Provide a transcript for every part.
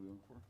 we going for?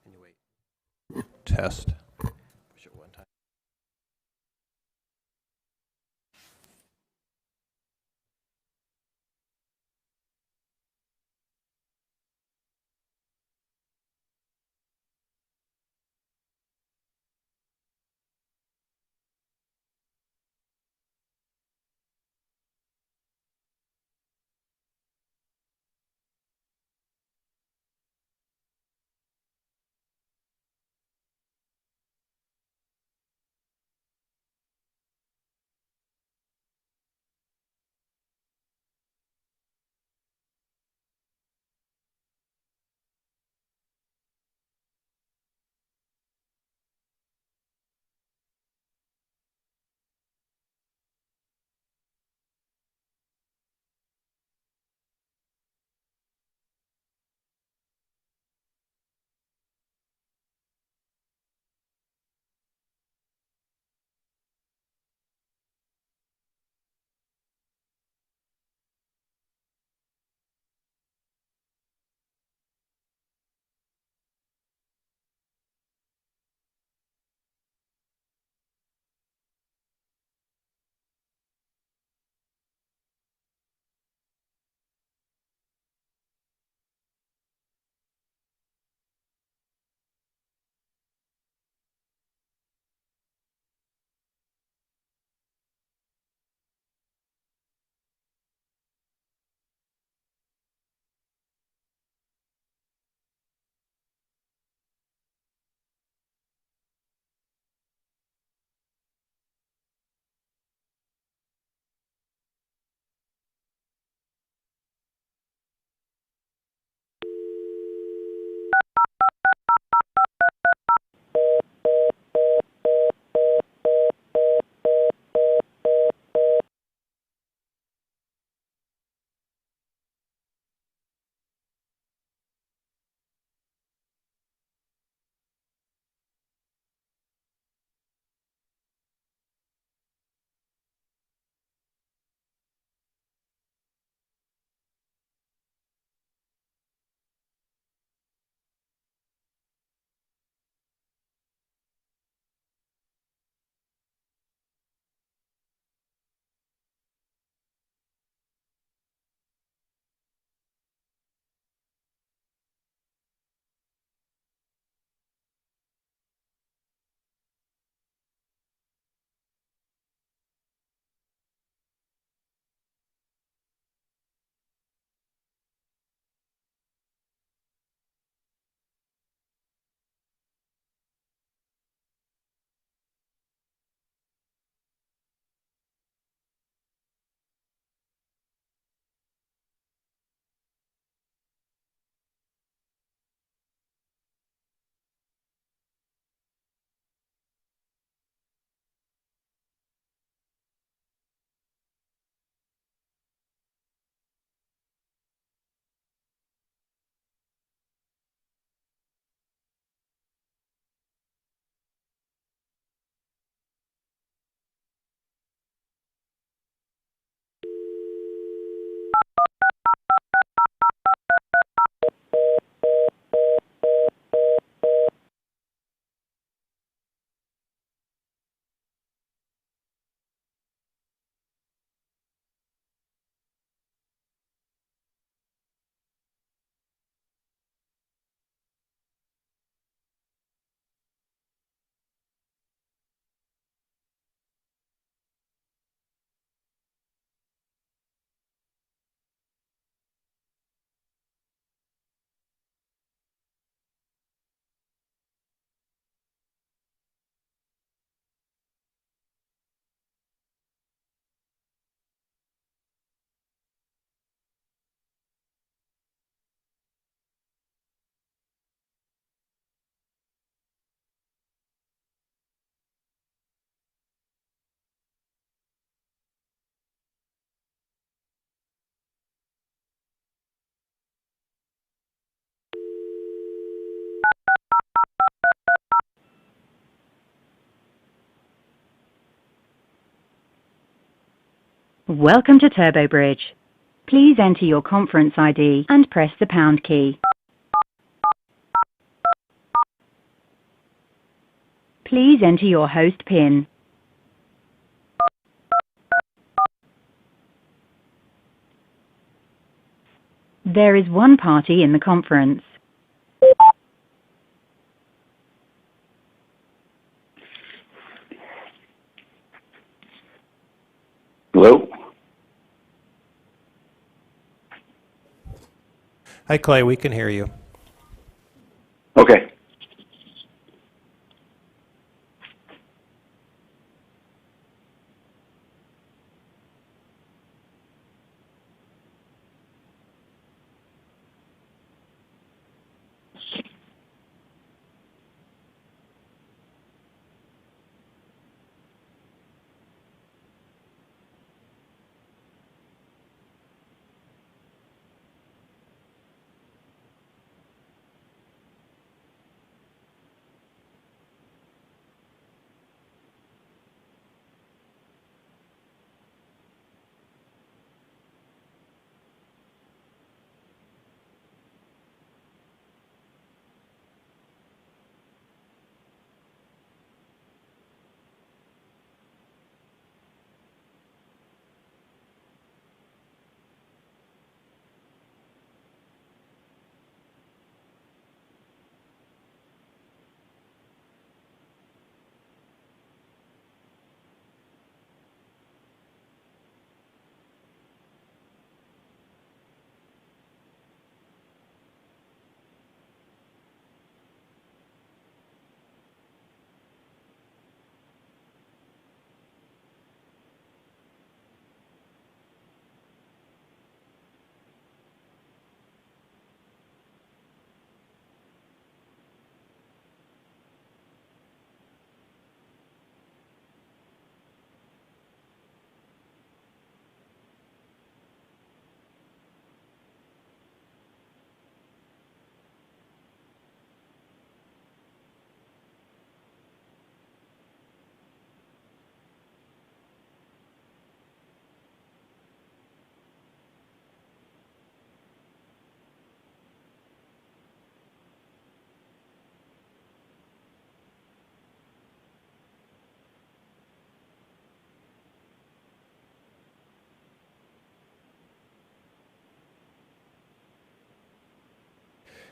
And you wait. Test. Push it one time. Welcome to TurboBridge. Please enter your conference ID and press the pound key. Please enter your host PIN. There is one party in the conference. Hello? Hi, Clay. We can hear you. Okay.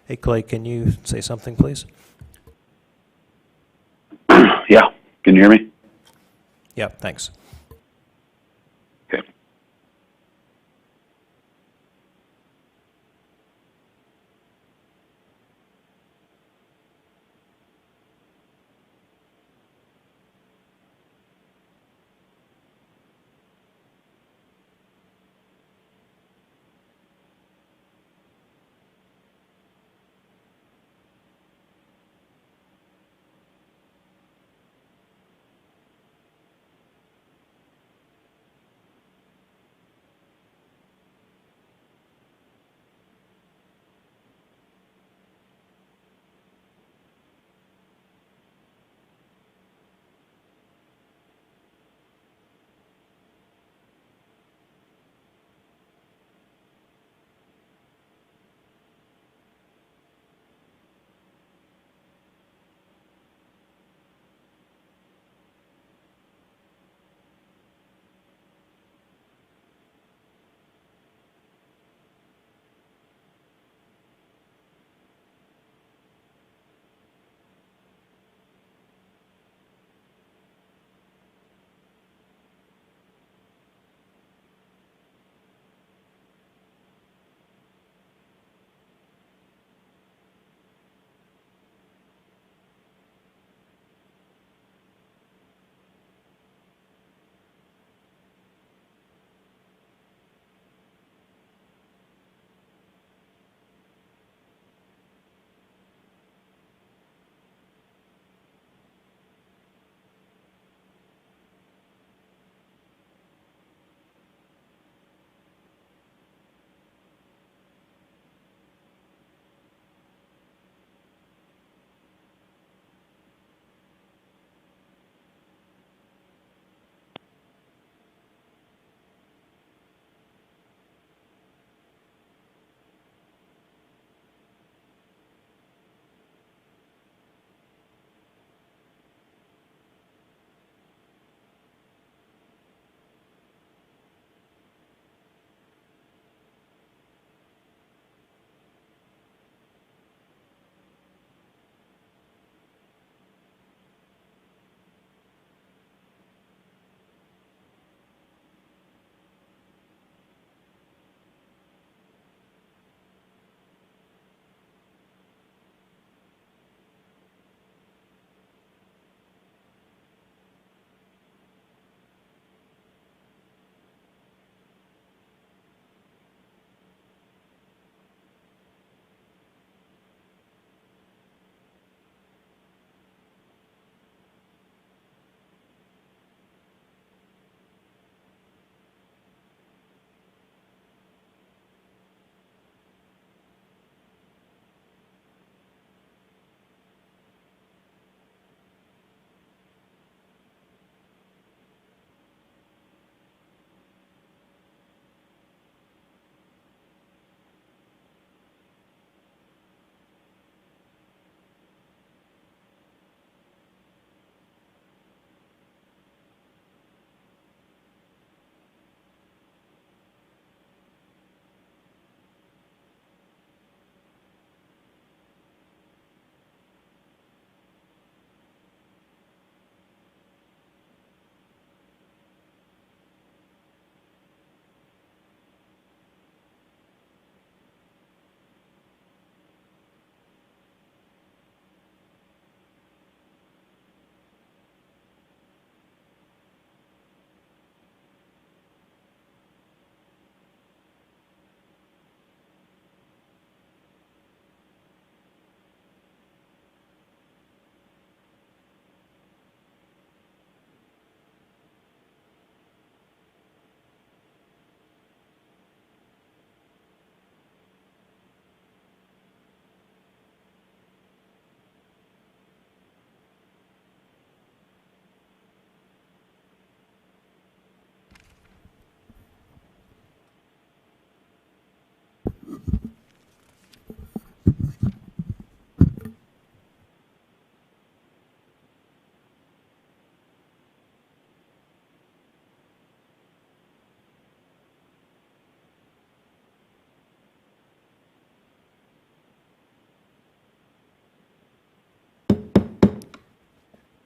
Hey, Clay, can you say something, please? Yeah. Can you hear me? Yep, thanks. Okay.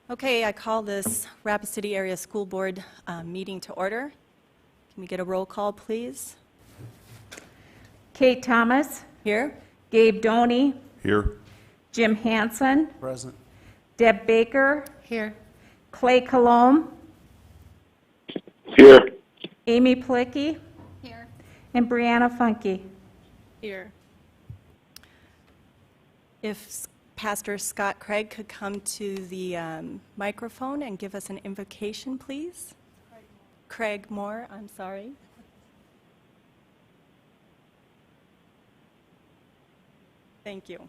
Okay, I call this Rapid City Area School Board meeting to order. Can we get a roll call, please? Kate Thomas, Here? Gabe Doney, Here. Jim Hansen, Present. Deb Baker, Here. Clay Colomb, Here. Amy Plicky, Here. and Brianna Funke. Here. If Pastor Scott Craig could come to the microphone and give us an invocation, please. Craig Moore, I'm sorry. Thank you.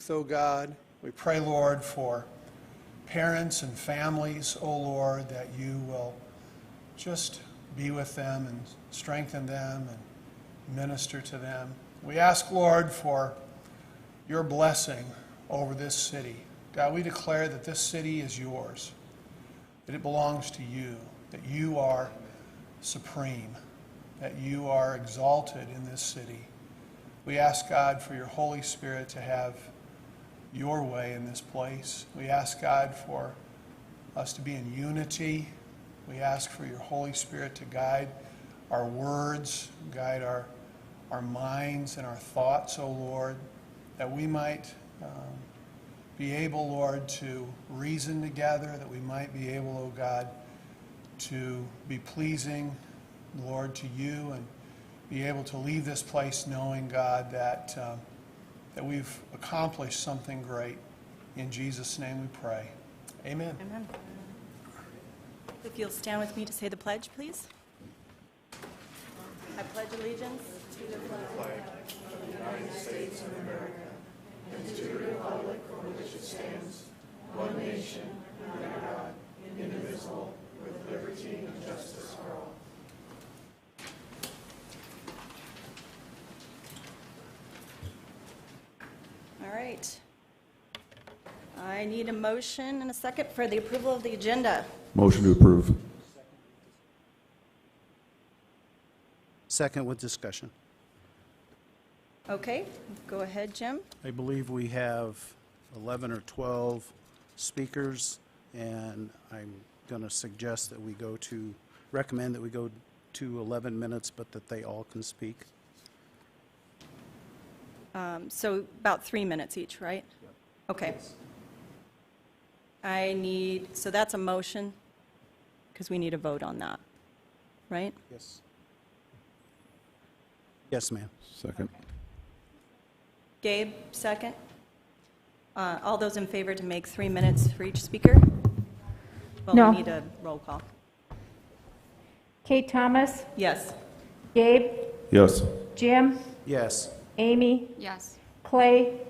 So God, we pray, Lord, for parents and families, oh Lord, that you will just be with them and strengthen them and minister to them. We ask, Lord, for your blessing over this city. God, we declare that this city is yours, that it belongs to you, that you are supreme, that you are exalted in this city. We ask, God, for your Holy Spirit to have your way in this place. We ask, God, for us to be in unity. We ask for your Holy Spirit to guide our words, guide our minds and our thoughts, oh Lord, that we might be able, Lord, to reason together, that we might be able, oh God, to be pleasing, Lord, to you, and be able to leave this place knowing, God, that we've accomplished something great. In Jesus' name we pray. Amen. Amen. If you'll stand with me to say the pledge, please. I pledge allegiance to the flag of the United States of America and to the republic for which it stands, one nation, under God, indivisible, with liberty and justice for all. All right. I need a motion and a second for the approval of the agenda. Motion to approve. Second with discussion. Okay, go ahead, Jim. I believe we have 11 or 12 speakers, and I'm going to suggest that we recommend that we go to 11 minutes, but that they all can speak. So about 3 minutes each, right? Okay. So that's a motion, because we need a vote on that, right? Yes. Yes, ma'am. Second. Gabe, second. All those in favor to make 3 minutes for each speaker? Well, No. we need a roll call. Kate Thomas, Yes. Gabe, Yes. Jim, Yes. Amy, Yes. Clay,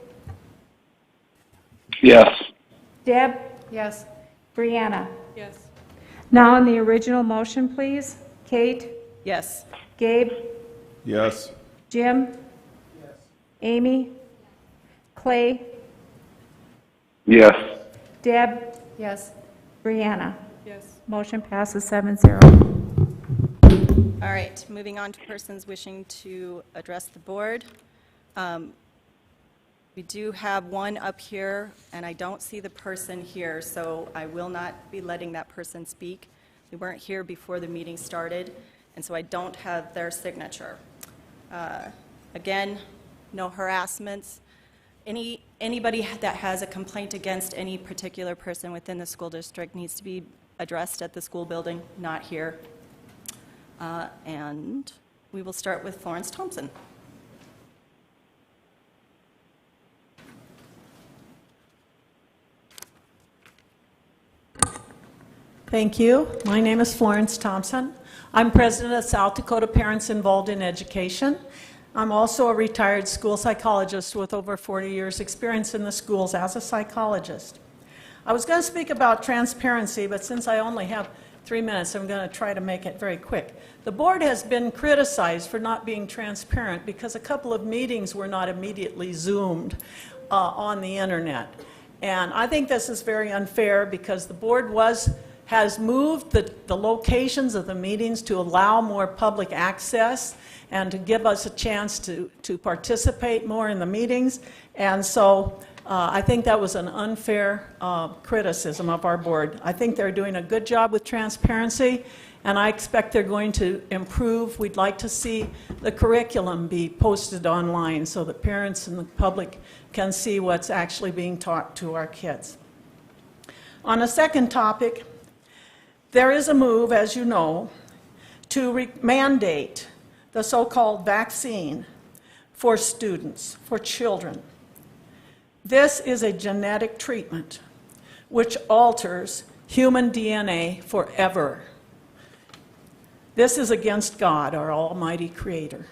Yes. Deb, Yes. Brianna. Yes. Now on the original motion, please. Kate, Yes. Gabe, Yes. Jim, Amy, Clay, Yes. Deb, Yes. Brianna. Yes. Motion passes 7-0. All right, moving on to persons wishing to address the board. We do have one up here, and I don't see the person here, so I will not be letting that person speak. They weren't here before the meeting started, and so I don't have their signature. Again, no harassments. Anybody that has a complaint against any particular person within the school district needs to be addressed at the school building, not here. And we will start with Florence Thompson. Thank you. My name is Florence Thompson. I'm president of South Dakota Parents Involved in Education. I'm also a retired school psychologist with over 40 years experience in the schools as a psychologist. I was going to speak about transparency, but since I only have 3 minutes, I'm going to try to make it very quick. The board has been criticized for not being transparent because a couple of meetings were not immediately Zoomed on the internet. And I think this is very unfair because the board has moved the locations of the meetings to allow more public access and to give us a chance to participate more in the meetings. And so I think that was an unfair criticism of our board. I think they're doing a good job with transparency, and I expect they're going to improve. We'd like to see the curriculum be posted online so that parents and the public can see what's actually being taught to our kids. On a second topic, there is a move, as you know, to mandate the so-called vaccine for students, for children. This is a genetic treatment which alters human DNA forever. This is against God, our almighty creator.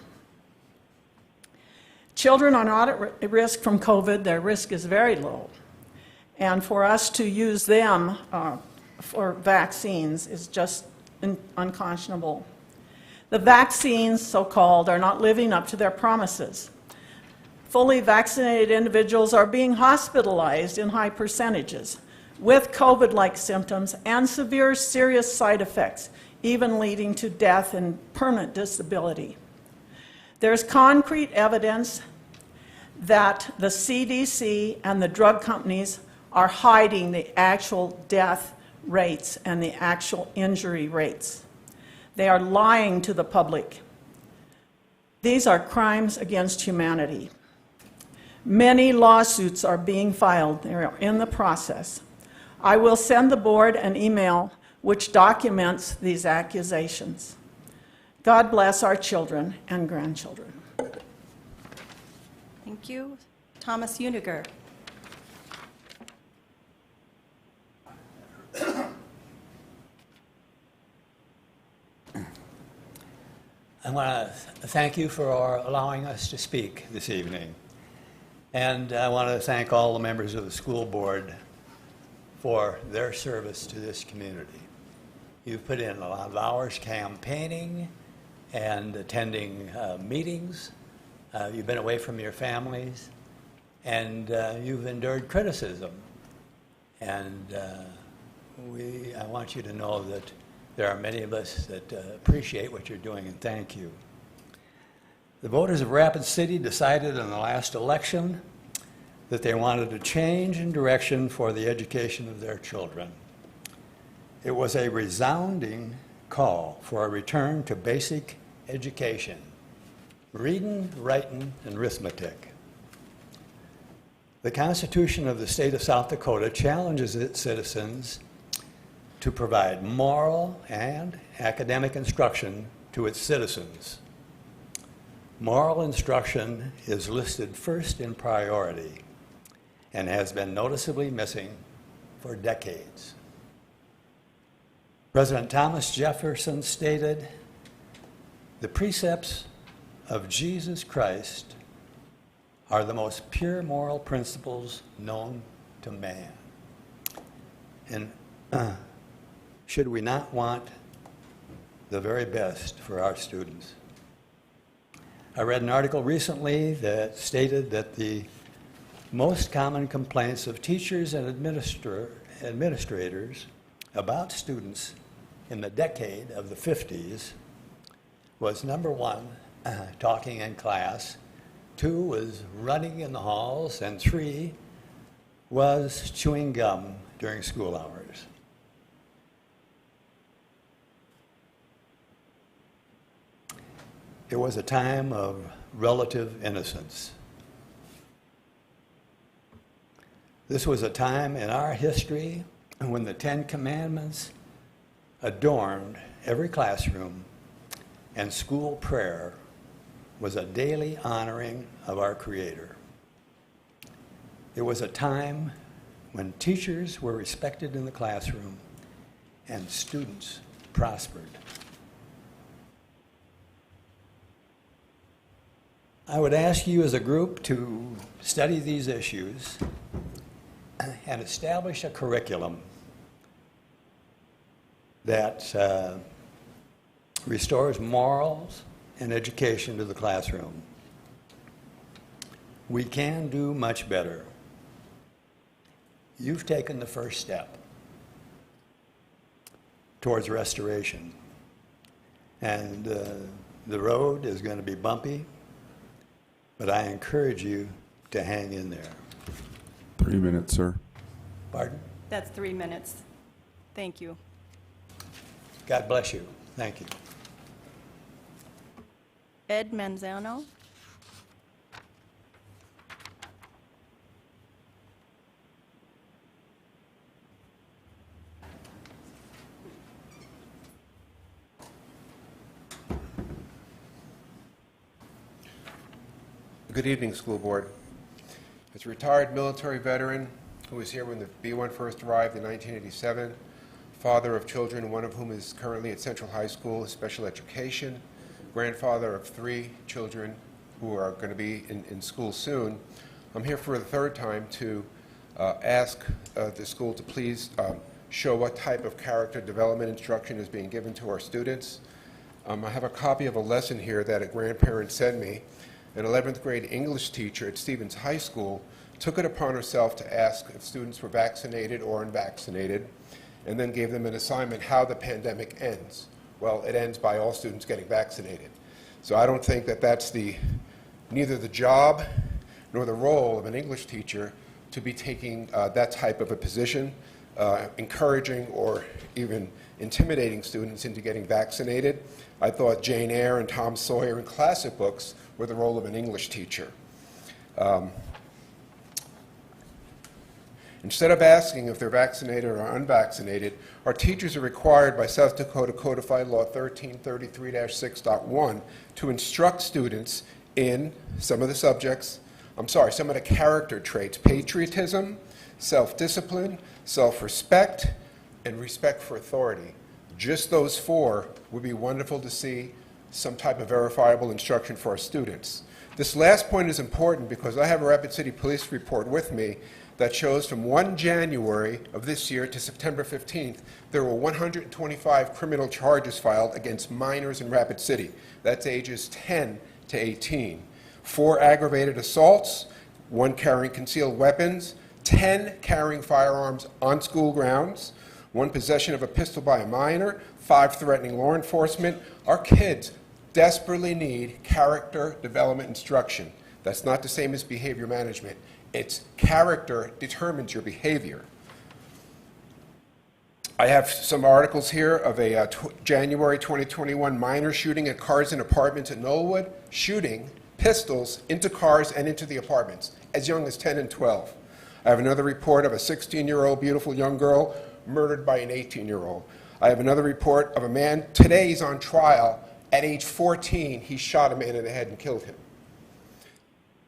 Children are not at risk from COVID. Their risk is very low. And for us to use them for vaccines is just unconscionable. The vaccines, so-called, are not living up to their promises. Fully vaccinated individuals are being hospitalized in high percentages with COVID-like symptoms and severe serious side effects, even leading to death and permanent disability. There's concrete evidence that the CDC and the drug companies are hiding the actual death rates and the actual injury rates. They are lying to the public. These are crimes against humanity. Many lawsuits are being filed. They're in the process. I will send the board an email which documents these accusations. God bless our children and grandchildren. Thank you. Thomas Uniger. I want to thank you for allowing us to speak this evening. And I want to thank all the members of the school board for their service to this community. You've put in a lot of hours campaigning and attending meetings. You've been away from your families, and you've endured criticism. And I want you to know that there are many of us that appreciate what you're doing, and thank you. The voters of Rapid City decided in the last election that they wanted a change in direction for the education of their children. It was a resounding call for a return to basic education, reading, writing, and arithmetic. The Constitution of the state of South Dakota challenges its citizens to provide moral and academic instruction to its citizens. Moral instruction is listed first in priority and has been noticeably missing for decades. President Thomas Jefferson stated, "The precepts of Jesus Christ are the most pure moral principles known to man." And should we not want the very best for our students? I read an article recently that stated that the most common complaints of teachers and administrators about students in the decade of the 50s was, number one, talking in class, 2 was running in the halls, and 3 was chewing gum during school hours. It was a time of relative innocence. This was a time in our history when the 10 Commandments adorned every classroom and school prayer was a daily honoring of our Creator. It was a time when teachers were respected in the classroom and students prospered. I would ask you as a group to study these issues and establish a curriculum that restores morals and education to the classroom. We can do much better. You've taken the first step towards restoration, and the road is going to be bumpy, but I encourage you to hang in there. 3 minutes, sir. Pardon? That's 3 minutes. Thank you. God bless you. Thank you. Ed Manzano. Good evening, school board. As a retired military veteran who was here when the B-1 first arrived in 1987, father of children, one of whom is currently at Central High School, special education, grandfather of 3 children who are going to be in school soon, I'm here for the third time to ask the school to please show what type of character development instruction is being given to our students. I have a copy of a lesson here that a grandparent sent me. An 11th grade English teacher at Stevens High School took it upon herself to ask if students were vaccinated or unvaccinated, and then gave them an assignment how the pandemic ends. Well, it ends by all students getting vaccinated. So I don't think that that's neither the job nor the role of an English teacher to be taking that type of a position, encouraging or even intimidating students into getting vaccinated. I thought Jane Eyre and Tom Sawyer in classic books were the role of an English teacher. Instead of asking if they're vaccinated or unvaccinated, our teachers are required by South Dakota Codified Law 1333-6.1 to instruct students in some of the character traits: patriotism, self-discipline, self-respect, and respect for authority. Just those 4 would be wonderful to see some type of verifiable instruction for our students. This last point is important because I have a Rapid City Police report with me that shows from 1 January of this year to September 15th, there were 125 criminal charges filed against minors in Rapid City. That's ages 10 to 18. 4 aggravated assaults, 1 carrying concealed weapons, 10 carrying firearms on school grounds, 1 possession of a pistol by a minor, 5 threatening law enforcement. Our kids desperately need character development instruction. That's not the same as behavior management. It's character determines your behavior. I have some articles here of a January 2021 minor shooting at cars and apartments in Knollwood, shooting pistols into cars and into the apartments, as young as 10 and 12. I have another report of a 16-year-old beautiful young girl murdered by an 18-year-old. I have another report of a man, today he's on trial. At age 14, he shot a man in the head and killed him.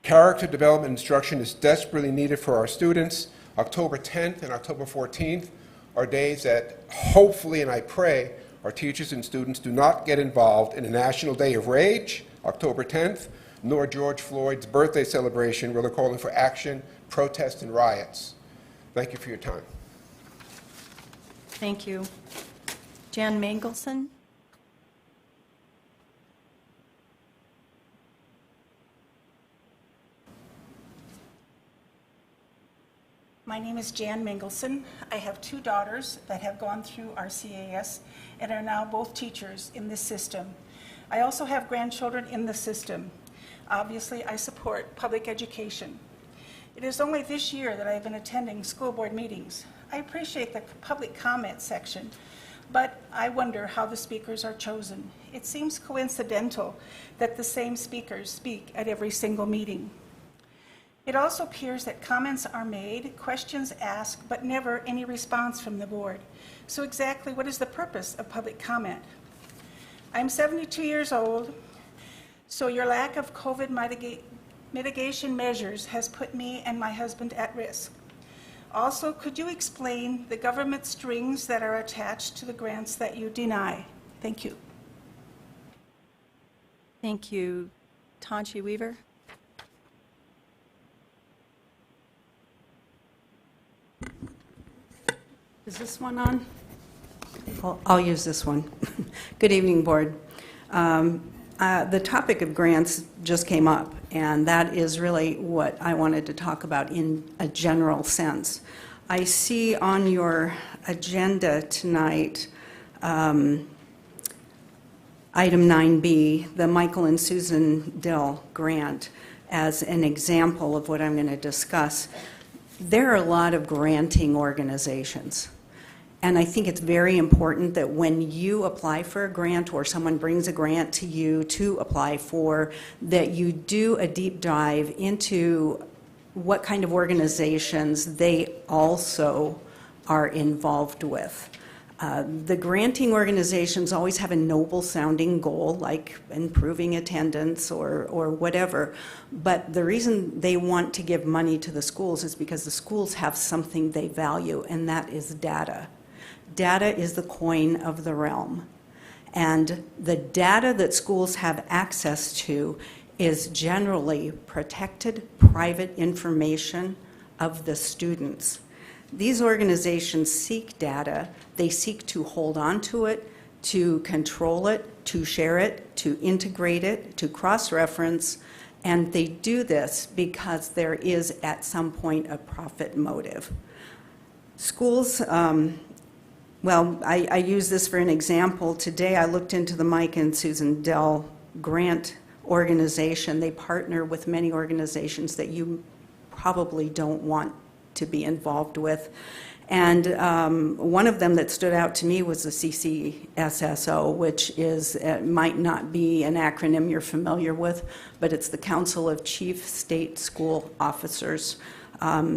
Character development instruction is desperately needed for our students. October 10th and October 14th are days that hopefully, and I pray, our teachers and students do not get involved in a National Day of Rage, October 10th, nor George Floyd's birthday celebration, where they're calling for action, protest, and riots. Thank you for your time. Thank you. Jan Mangelson. My name is Jan Mangelson. I have 2 daughters that have gone through RCAS and are now both teachers in this system. I also have grandchildren in the system. Obviously, I support public education. It is only this year that I've been attending school board meetings. I appreciate the public comment section, but I wonder how the speakers are chosen. It seems coincidental that the same speakers speak at every single meeting. It also appears that comments are made, questions asked, but never any response from the board. So exactly what is the purpose of public comment? I'm 72 years old, so your lack of COVID mitigation measures has put me and my husband at risk. Also, could you explain the government strings that are attached to the grants that you deny? Thank you. Thank you. Tanchi Weaver? Is this one on? I'll use this one. Good evening, Board. The topic of grants just came up, and that is really what I wanted to talk about in a general sense. I see on your agenda tonight, item 9B, the Michael and Susan Dill grant, as an example of what I'm going to discuss. There are a lot of granting organizations. And I think it's very important that when you apply for a grant or someone brings a grant to you to apply for, that you do a deep dive into what kind of organizations they also are involved with. The granting organizations always have a noble sounding goal, like improving attendance or whatever. But the reason they want to give money to the schools is because the schools have something they value, and that is data. Data is the coin of the realm. And the data that schools have access to is generally protected private information of the students. These organizations seek data. They seek to hold on to it, to control it, to share it, to integrate it, to cross-reference, and they do this because there is at some point a profit motive. Schools, well, I use this for an example. Today I looked into the Mike and Susan Dill grant organization. They partner with many organizations that you probably don't want to be involved with. And one of them that stood out to me was the CCSSO, which is, might not be an acronym you're familiar with, but it's the Council of Chief State School Officers.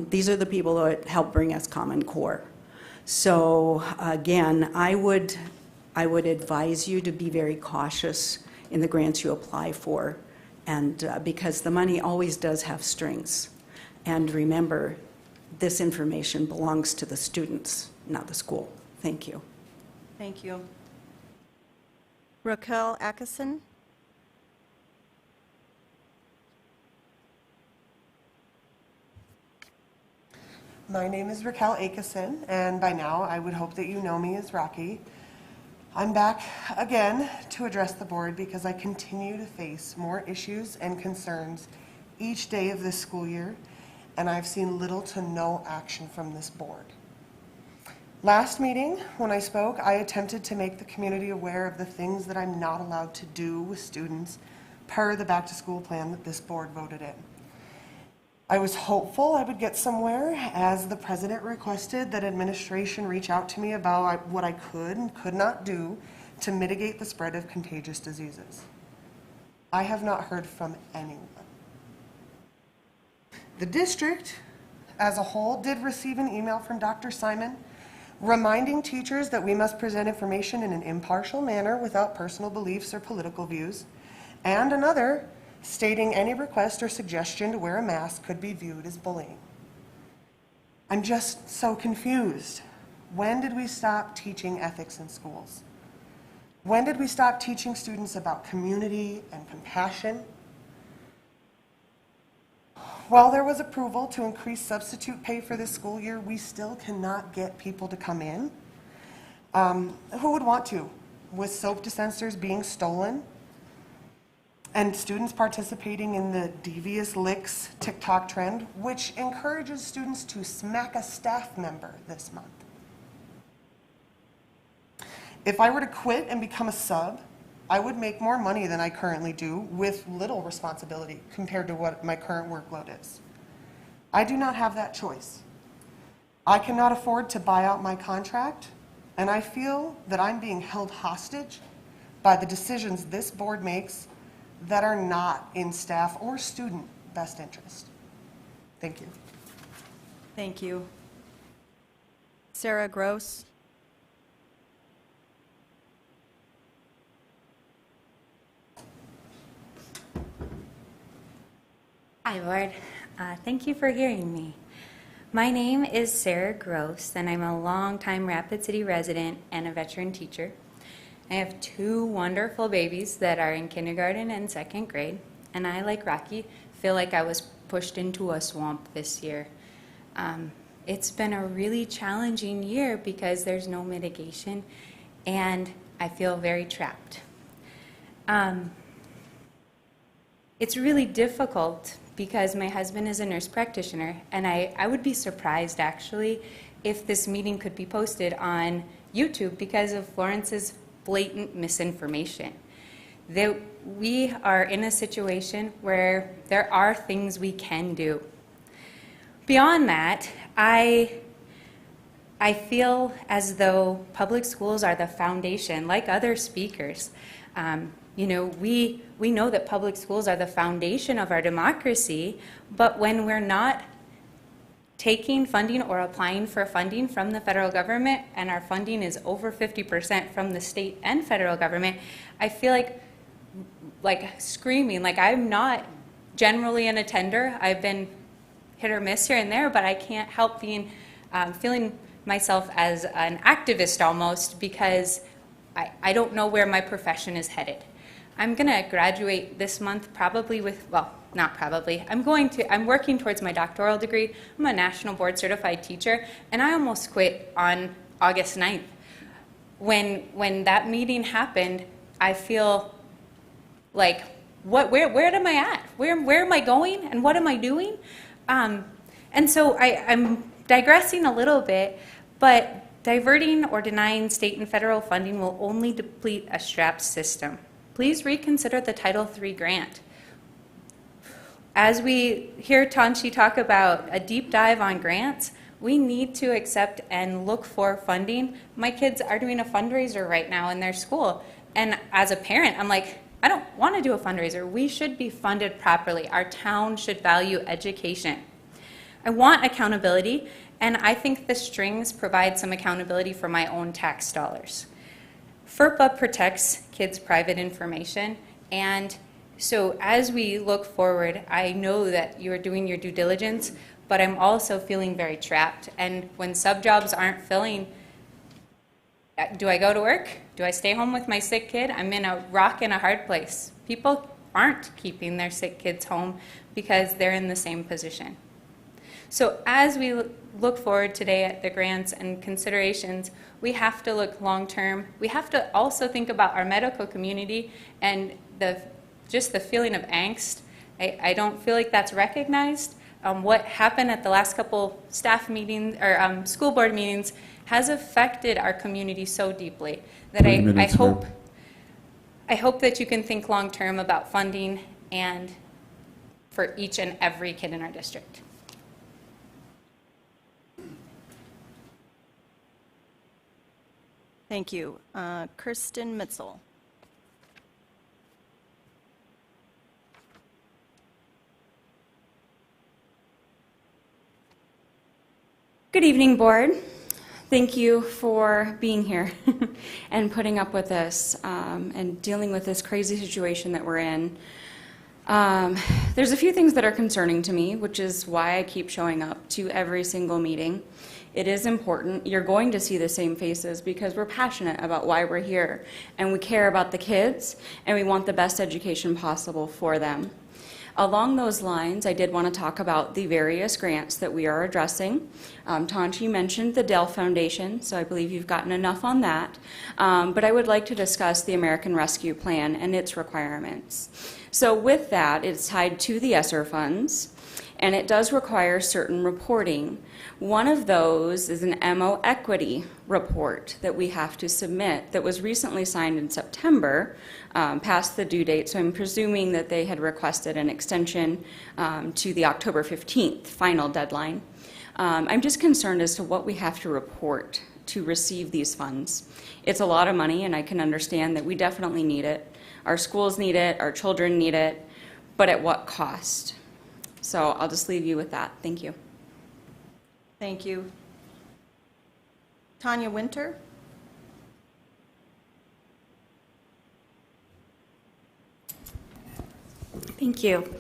These are the people that help bring us Common Core. So again, I would advise you to be very cautious in the grants you apply for, and because the money always does have strings. And remember, this information belongs to the students, not the school. Thank you. Thank you. Raquel Atkinson? My name is Raquel Akison, and by now I would hope that you know me as Rocky. I'm back again to address the board because I continue to face more issues and concerns each day of this school year, and I've seen little to no action from this board. Last meeting, when I spoke, I attempted to make the community aware of the things that I'm not allowed to do with students per the back-to-school plan that this board voted in. I was hopeful I would get somewhere, as the president requested that administration reach out to me about what I could and could not do to mitigate the spread of contagious diseases. I have not heard from anyone. The district as a whole did receive an email from Dr. Simon reminding teachers that we must present information in an impartial manner without personal beliefs or political views, and another stating any request or suggestion to wear a mask could be viewed as bullying. I'm just so confused. When did we stop teaching ethics in schools? When did we stop teaching students about community and compassion? While there was approval to increase substitute pay for this school year, we still cannot get people to come in. Who would want to? With soap dispensers being stolen, and students participating in the Devious Licks TikTok trend, which encourages students to smack a staff member this month. If I were to quit and become a sub, I would make more money than I currently do with little responsibility compared to what my current workload is. I do not have that choice. I cannot afford to buy out my contract, and I feel that I'm being held hostage by the decisions this board makes that are not in staff or student best interest. Thank you. Thank you. Sarah Gross? Hi, Board. Thank you for hearing me. My name is Sarah Gross, and I'm a longtime Rapid City resident and a veteran teacher. I have 2 wonderful babies that are in kindergarten and 2nd grade, and I, like Rocky, feel like I was pushed into a swamp this year. It's been a really challenging year because there's no mitigation, and I feel very trapped. It's really difficult because my husband is a nurse practitioner, and I would be surprised, actually, if this meeting could be posted on YouTube because of Florence's blatant misinformation. That we are in a situation where there are things we can do. Beyond that, I feel as though public schools are the foundation, like other speakers. You know, we know that public schools are the foundation of our democracy, but when we're not taking funding or applying for funding from the federal government, and our funding is over 50% from the state and federal government, I feel like screaming. Like, I'm not generally an attender. I've been hit or miss here and there, but I can't help being feeling myself as an activist almost, because I don't know where my profession is headed. I'm going to graduate this month probably with, well, not probably, I'm working towards my doctoral degree. I'm a national board certified teacher, and I almost quit on August 9th. When that meeting happened, I feel like, where am I at? Where am I going, and what am I doing? And so I'm digressing a little bit, but diverting or denying state and federal funding will only deplete a strapped system. Please reconsider the Title III grant. As we hear Tanchi talk about a deep dive on grants, we need to accept and look for funding. My kids are doing a fundraiser right now in their school, and as a parent, I'm like, I don't want to do a fundraiser. We should be funded properly. Our town should value education. I want accountability, and I think the strings provide some accountability for my own tax dollars. FERPA protects kids' private information, and so as we look forward, I know that you are doing your due diligence, but I'm also feeling very trapped. And when sub-jobs aren't filling, do I go to work? Do I stay home with my sick kid? I'm in a rock and a hard place. People aren't keeping their sick kids home because they're in the same position. So as we look forward today at the grants and considerations, we have to look long-term. We have to also think about our medical community and just the feeling of angst. I don't feel like that's recognized. What happened at the last couple staff meetings or school board meetings has affected our community so deeply that I hope that you can think long-term about funding and for each and every kid in our district. Thank you. Kirsten Mitzel. Good evening, board. Thank you for being here and putting up with us and dealing with this crazy situation that we're in. There's a few things that are concerning to me, which is why I keep showing up to every single meeting. It is important. You're going to see the same faces because we're passionate about why we're here, and we care about the kids, and we want the best education possible for them. Along those lines, I did want to talk about the various grants that we are addressing. Tanchi mentioned the Dell Foundation, so I believe you've gotten enough on that. But I would like to discuss the American Rescue Plan and its requirements. So with that, it's tied to the ESSER funds, and it does require certain reporting. One of those is an MO equity report that we have to submit that was recently signed in September, past the due date, so I'm presuming that they had requested an extension to the October 15th final deadline. I'm just concerned as to what we have to report to receive these funds. It's a lot of money, and I can understand that we definitely need it. Our schools need it, our children need it, but at what cost? So I'll just leave you with that. Thank you. Thank you. Tanya Winter. Thank you.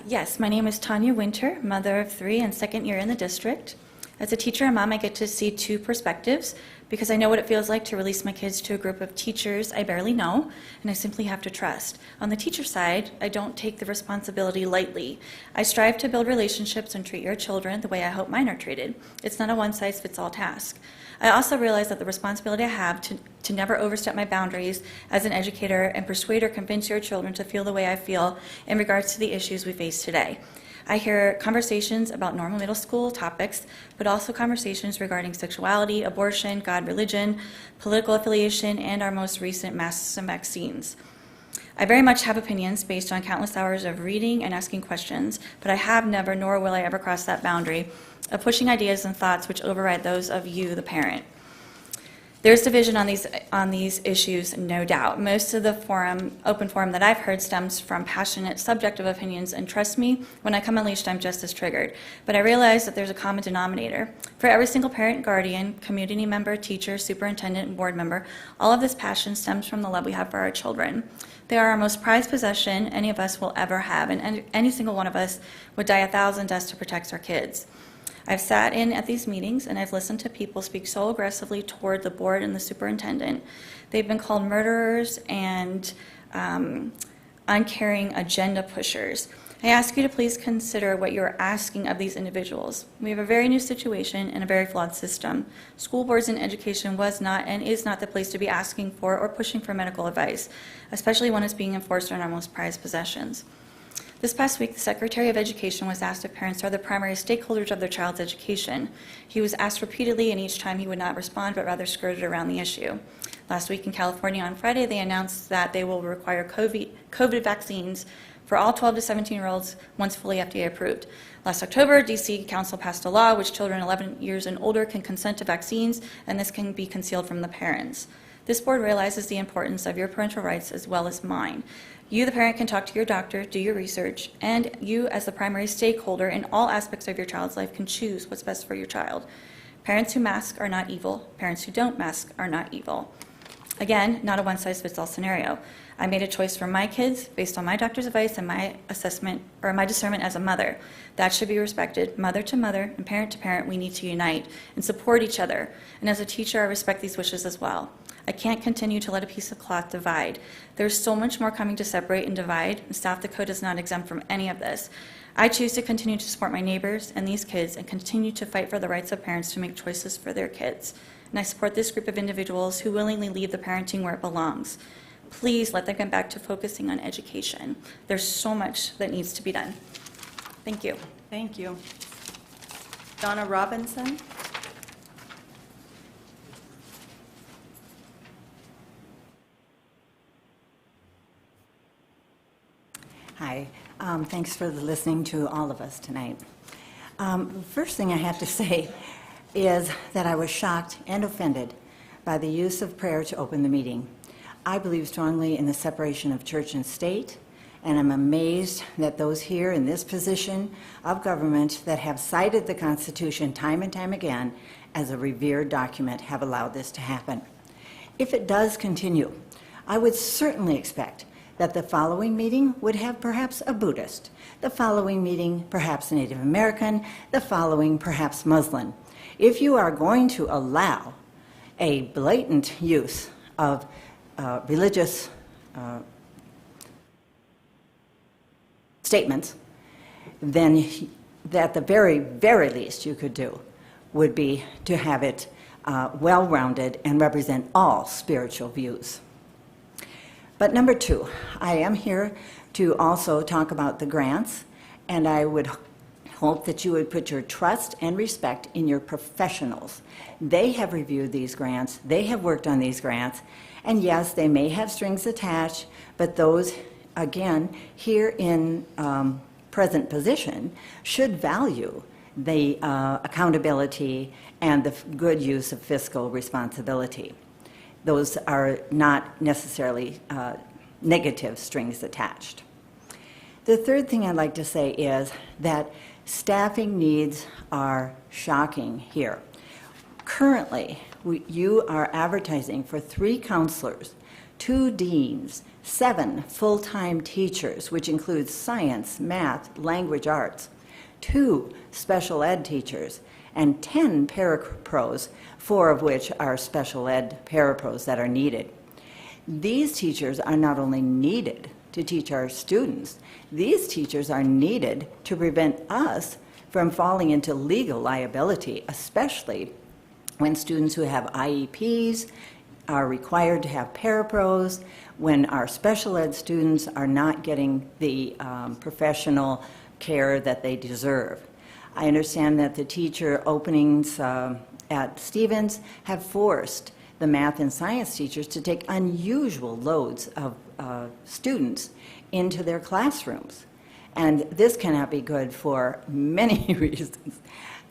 Yes, my name is Tanya Winter, mother of 3 and second year in the district. As a teacher and mom, I get to see 2 perspectives because I know what it feels like to release my kids to a group of teachers I barely know, and I simply have to trust. On the teacher side, I don't take the responsibility lightly. I strive to build relationships and treat your children the way I hope mine are treated. It's not a one-size-fits-all task. I also realize that the responsibility I have to never overstep my boundaries as an educator and persuade or convince your children to feel the way I feel in regards to the issues we face today. I hear conversations about normal middle school topics, but also conversations regarding sexuality, abortion, God, religion, political affiliation, and our most recent masks and vaccines. I very much have opinions based on countless hours of reading and asking questions, but I have never, nor will I ever cross that boundary of pushing ideas and thoughts which override those of you, the parent. There's division on these issues, no doubt. Most of the open forum that I've heard stems from passionate, subjective opinions, and trust me, when I come unleashed, I'm just as triggered. But I realize that there's a common denominator. For every single parent, guardian, community member, teacher, superintendent, and board member, all of this passion stems from the love we have for our children. They are our most prized possession any of us will ever have, and any single one of us would die 1,000 deaths to protect our kids. I've sat in at these meetings and I've listened to people speak so aggressively toward the board and the superintendent. They've been called murderers and uncaring agenda pushers. I ask you to please consider what you're asking of these individuals. We have a very new situation and a very flawed system. School boards and education was not and is not the place to be asking for or pushing for medical advice, especially when it's being enforced on our most prized possessions. This past week, the Secretary of Education was asked if parents are the primary stakeholders of their child's education. He was asked repeatedly, and each time he would not respond, but rather skirted around the issue. Last week in California on Friday, they announced that they will require COVID vaccines for all 12 to 17-year-olds once fully FDA approved. Last October, D.C. Council passed a law which children 11 years and older can consent to vaccines, and this can be concealed from the parents. This board realizes the importance of your parental rights as well as mine. You, the parent, can talk to your doctor, do your research, and you, as the primary stakeholder in all aspects of your child's life, can choose what's best for your child. Parents who mask are not evil. Parents who don't mask are not evil. Again, not a one-size-fits-all scenario. I made a choice for my kids based on my doctor's advice and my assessment, or my discernment as a mother. That should be respected. Mother to mother and parent to parent, we need to unite and support each other. And as a teacher, I respect these wishes as well. I can't continue to let a piece of cloth divide. There's so much more coming to separate and divide, and South Dakota is not exempt from any of this. I choose to continue to support my neighbors and these kids and continue to fight for the rights of parents to make choices for their kids. And I support this group of individuals who willingly leave the parenting where it belongs. Please let them get back to focusing on education. There's so much that needs to be done. Thank you. Thank you. Donna Robinson. Hi. Thanks for listening to all of us tonight. First thing I have to say is that I was shocked and offended by the use of prayer to open the meeting. I believe strongly in the separation of church and state, and I'm amazed that those here in this position of government that have cited the Constitution time and time again as a revered document have allowed this to happen. If it does continue, I would certainly expect that the following meeting would have perhaps a Buddhist, the following meeting perhaps a Native American, the following perhaps Muslim. If you are going to allow a blatant use of religious statements, then at the very, very least you could do would be to have it well-rounded and represent all spiritual views. But number 2, I am here to also talk about the grants, and I would hope that you would put your trust and respect in your professionals. They have reviewed these grants, they have worked on these grants, and yes, they may have strings attached, but those, again, here in present position, should value the accountability and the good use of fiscal responsibility. Those are not necessarily negative strings attached. The third thing I'd like to say is that staffing needs are shocking here. Currently, you are advertising for 3 counselors 2 deans, 7 full-time teachers, which includes science, math, language arts, 2 special ed teachers, and 10 parapros, 4 of which are special ed parapros that are needed. These teachers are not only needed to teach our students, these teachers are needed to prevent us from falling into legal liability, especially when students who have IEPs are required to have parapros, when our special ed students are not getting the professional care that they deserve. I understand that the teacher openings at Stevens have forced the math and science teachers to take unusual loads of students into their classrooms. And this cannot be good for many reasons.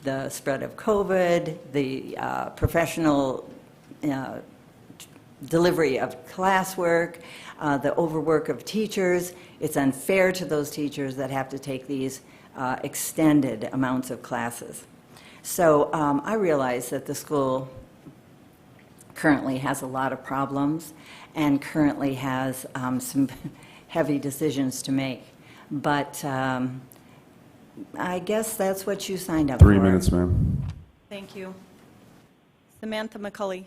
The spread of COVID, the professional delivery of classwork, the overwork of teachers. It's unfair to those teachers that have to take these extended amounts of classes. So I realize that the school currently has a lot of problems and currently has some heavy decisions to make. But I guess that's what you signed up for. 3 minutes, ma'am. Thank you. Samantha McCulley.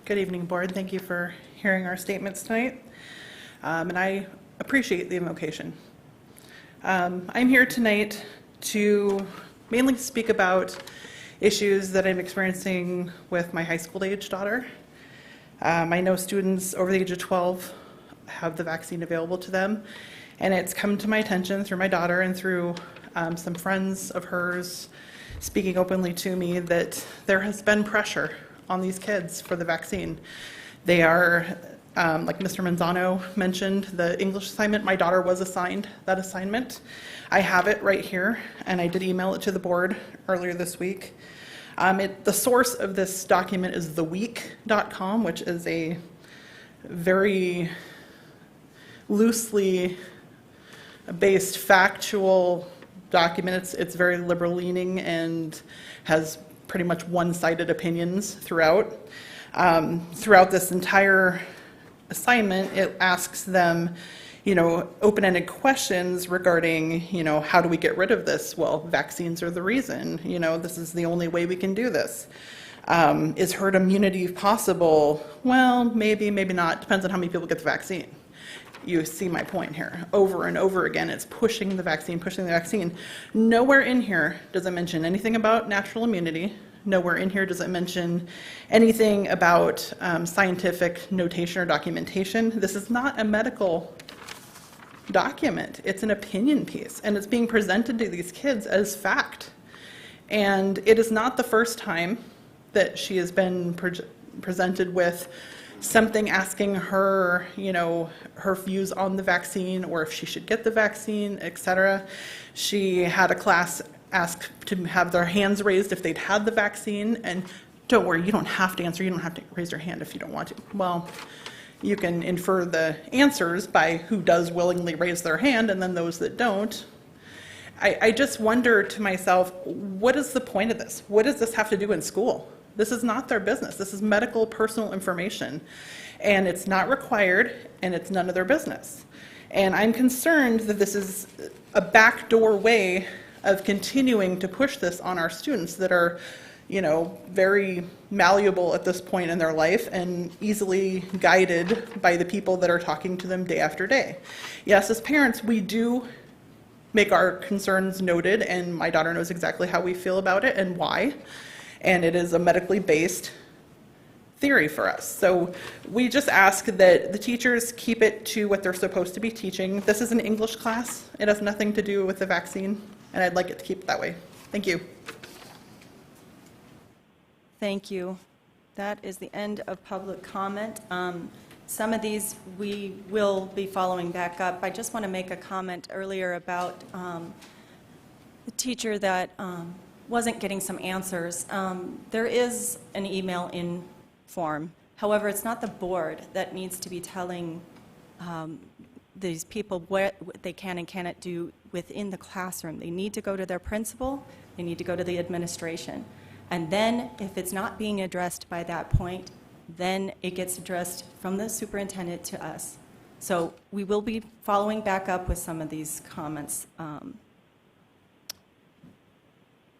Good evening, Board. Thank you for hearing our statements tonight. And I appreciate the invocation. I'm here tonight to mainly speak about issues that I'm experiencing with my high school age daughter. I know students over the age of 12 have the vaccine available to them, and it's come to my attention through my daughter and through some friends of hers speaking openly to me that there has been pressure on these kids for the vaccine. They are, like Mr. Manzano mentioned, the English assignment, my daughter was assigned that assignment. I have it right here, and I did email it to the board earlier this week. The source of this document is theweek.com, which is a very loosely based factual document. It's very liberal leaning and has pretty much one-sided opinions throughout. Throughout this entire assignment, it asks them, open-ended questions regarding, how do we get rid of this? Well, vaccines are the reason. This is the only way we can do this. Is herd immunity possible? Well, maybe, maybe not. Depends on how many people get the vaccine. You see my point here. Over and over again, it's pushing the vaccine, pushing the vaccine. Nowhere in here does it mention anything about natural immunity. Nowhere in here does it mention anything about scientific notation or documentation. This is not a medical document. It's an opinion piece, and it's being presented to these kids as fact. And it is not the first time that she has been presented with something asking her, her views on the vaccine or if she should get the vaccine, etc. She had a class ask to have their hands raised if they'd had the vaccine, and don't worry, you don't have to answer, you don't have to raise your hand if you don't want to. Well, you can infer the answers by who does willingly raise their hand and then those that don't. I just wonder to myself, what is the point of this? What does this have to do in school? This is not their business. This is medical personal information, and it's not required, and it's none of their business. And I'm concerned that this is a backdoor way of continuing to push this on our students that are, very malleable at this point in their life and easily guided by the people that are talking to them day after day. Yes, as parents, we do make our concerns noted, and my daughter knows exactly how we feel about it and why. And it is a medically based theory for us. So we just ask that the teachers keep it to what they're supposed to be teaching. This is an English class. It has nothing to do with the vaccine, and I'd like it to keep it that way. Thank you. Thank you. That is the end of public comment. Some of these we will be following back up. I just want to make a comment earlier about the teacher that wasn't getting some answers. There is an email in form. However, it's not the board that needs to be telling these people what they can and cannot do within the classroom. They need to go to their principal, they need to go to the administration. And then, if it's not being addressed by that point, then it gets addressed from the superintendent to us. So we will be following back up with some of these comments. And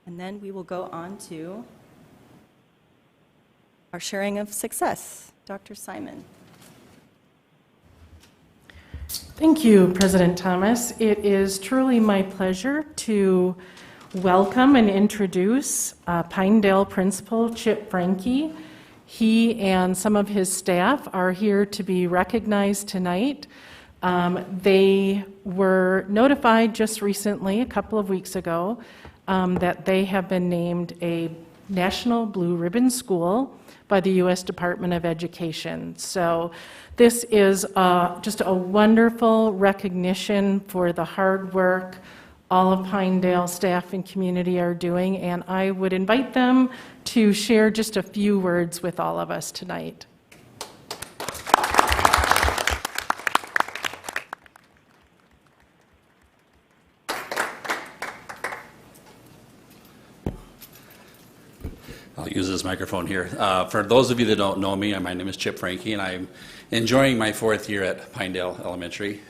then we will go on to our sharing of success. Dr. Simon. Thank you, President Thomas. It is truly my pleasure to welcome and introduce Pinedale Principal Chip Franke. He and some of his staff are here to be recognized tonight. They were notified just recently, a couple of weeks ago, that they have been named a National Blue Ribbon School by the U.S. Department of Education. So this is just a wonderful recognition for the hard work all of Pinedale staff and community are doing, and I would invite them to share just a few words with all of us tonight. I'll use this microphone here. For those of you that don't know me, my name is Chip Franke, and I'm enjoying my 4th year at Pinedale Elementary.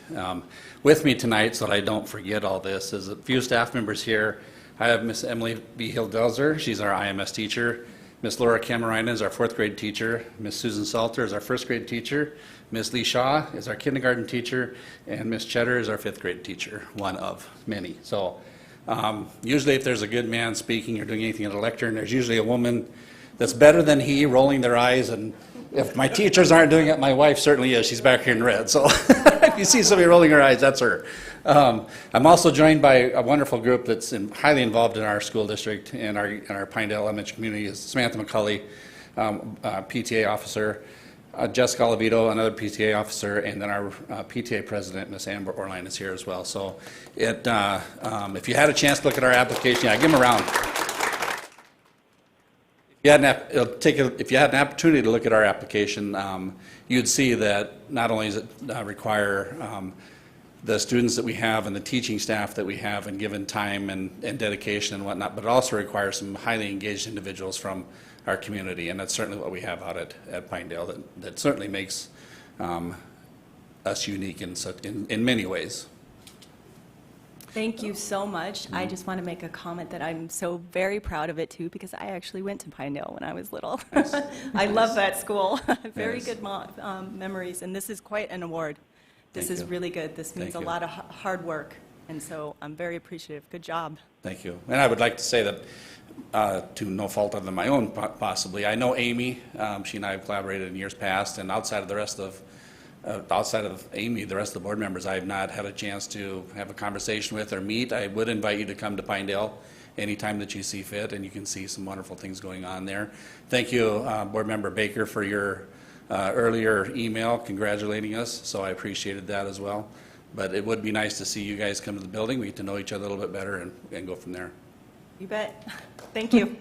With me tonight, so that I don't forget all this, is a few staff members here. I have Miss Emily B. Hildelzer, she's our IMS teacher. Miss Laura Camarina is our 4th grade teacher. Miss Susan Salter is our 1st grade teacher. Miss Lee Shaw is our kindergarten teacher. And Miss Cheddar is our 5th grade teacher, one of many. So usually if there's a good man speaking or doing anything at a lectern, there's usually a woman that's better than he, rolling their eyes. And if my teachers aren't doing it, my wife certainly is. She's back here in red. So if you see somebody rolling her eyes, that's her. I'm also joined by a wonderful group that's highly involved in our school district and our Pinedale Elementary community. Is Samantha McCulley, PTA officer, Jessica Olivito, another PTA officer, and then our PTA president, Miss Amber Orline, is here as well. So if you had a chance to look at our application, yeah, give them a round. If you had an opportunity to look at our application, you'd see that not only does it require the students that we have and the teaching staff that we have and given time and dedication and whatnot, but it also requires some highly engaged individuals from our community, and that's certainly what we have out at Pinedale. That certainly makes us unique in many ways. Thank you so much. I just want to make a comment that I'm so very proud of it too, because I actually went to Pinedale when I was little. Nice. I love that school. Very good memories, and this is quite an award. This is really good. This means a lot of hard work, and so I'm very appreciative. Good job. Thank you. And I would like to say that, to no fault other than my own, possibly, I know Amy. She and I have collaborated in years past, and outside of Amy, the rest of the board members, I have not had a chance to have a conversation with or meet. I would invite you to come to Pinedale anytime that you see fit, and you can see some wonderful things going on there. Thank you, Board Member Baker, for your earlier email congratulating us, so I appreciated that as well. But it would be nice to see you guys come to the building. We get to know each other a little bit better and go from there. You bet. Thank you.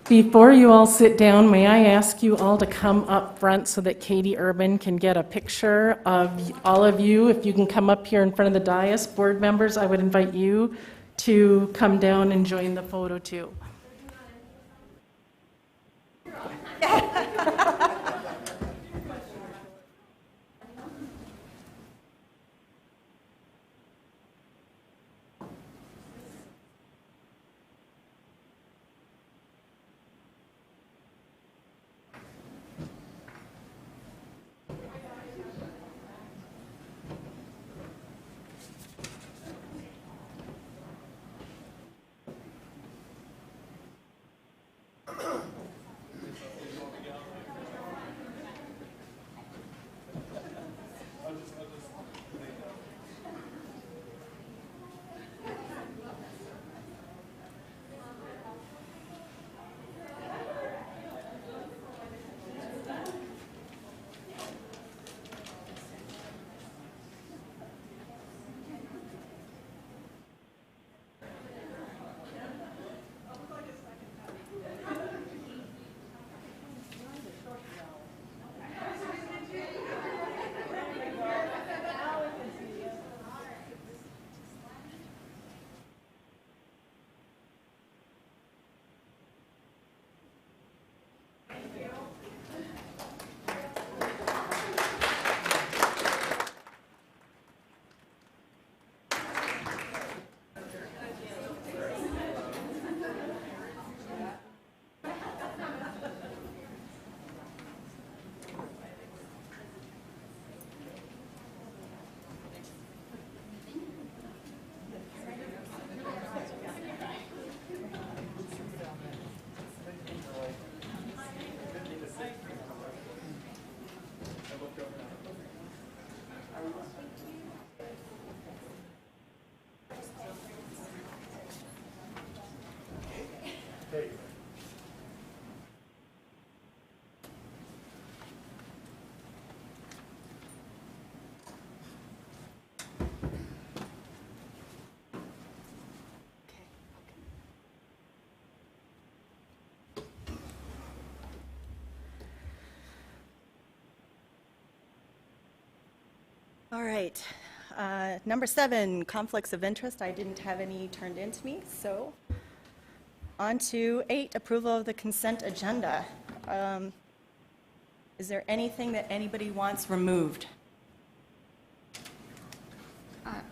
Before you all sit down, may I ask you all to come up front so that Katie Urban can get a picture of all of you. If you can come up here in front of the dais, board members, I would invite you to come down and join the photo too. All right. Number 7, conflicts of interest. I didn't have any turned into me, so on to 8, approval of the consent agenda. Is there anything that anybody wants removed?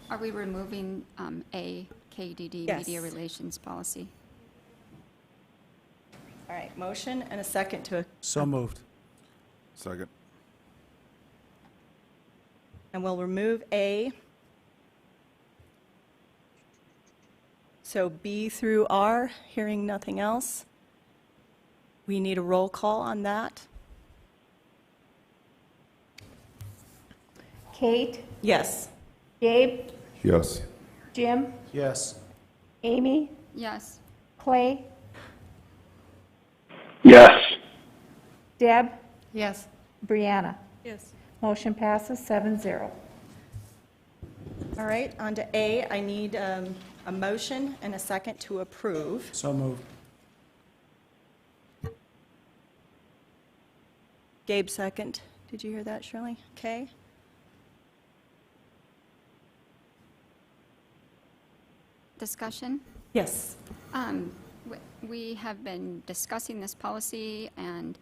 Are we removing A, KDD, Yes. media relations policy? All right, motion and a second to, So moved. Second. and we'll remove A. So B through R, hearing nothing else. We need a roll call on that. Kate, Yes. Gabe, Yes. Jim, Yes. Amy, Yes. Clay, Yes. Deb, Yes. Brianna. Yes. Motion passes 7-0. All right, on to A. I need a motion and a second to approve. So moved. Gabe, second. Did you hear that, Shirley? Okay. Discussion? Yes. We have been discussing this policy, and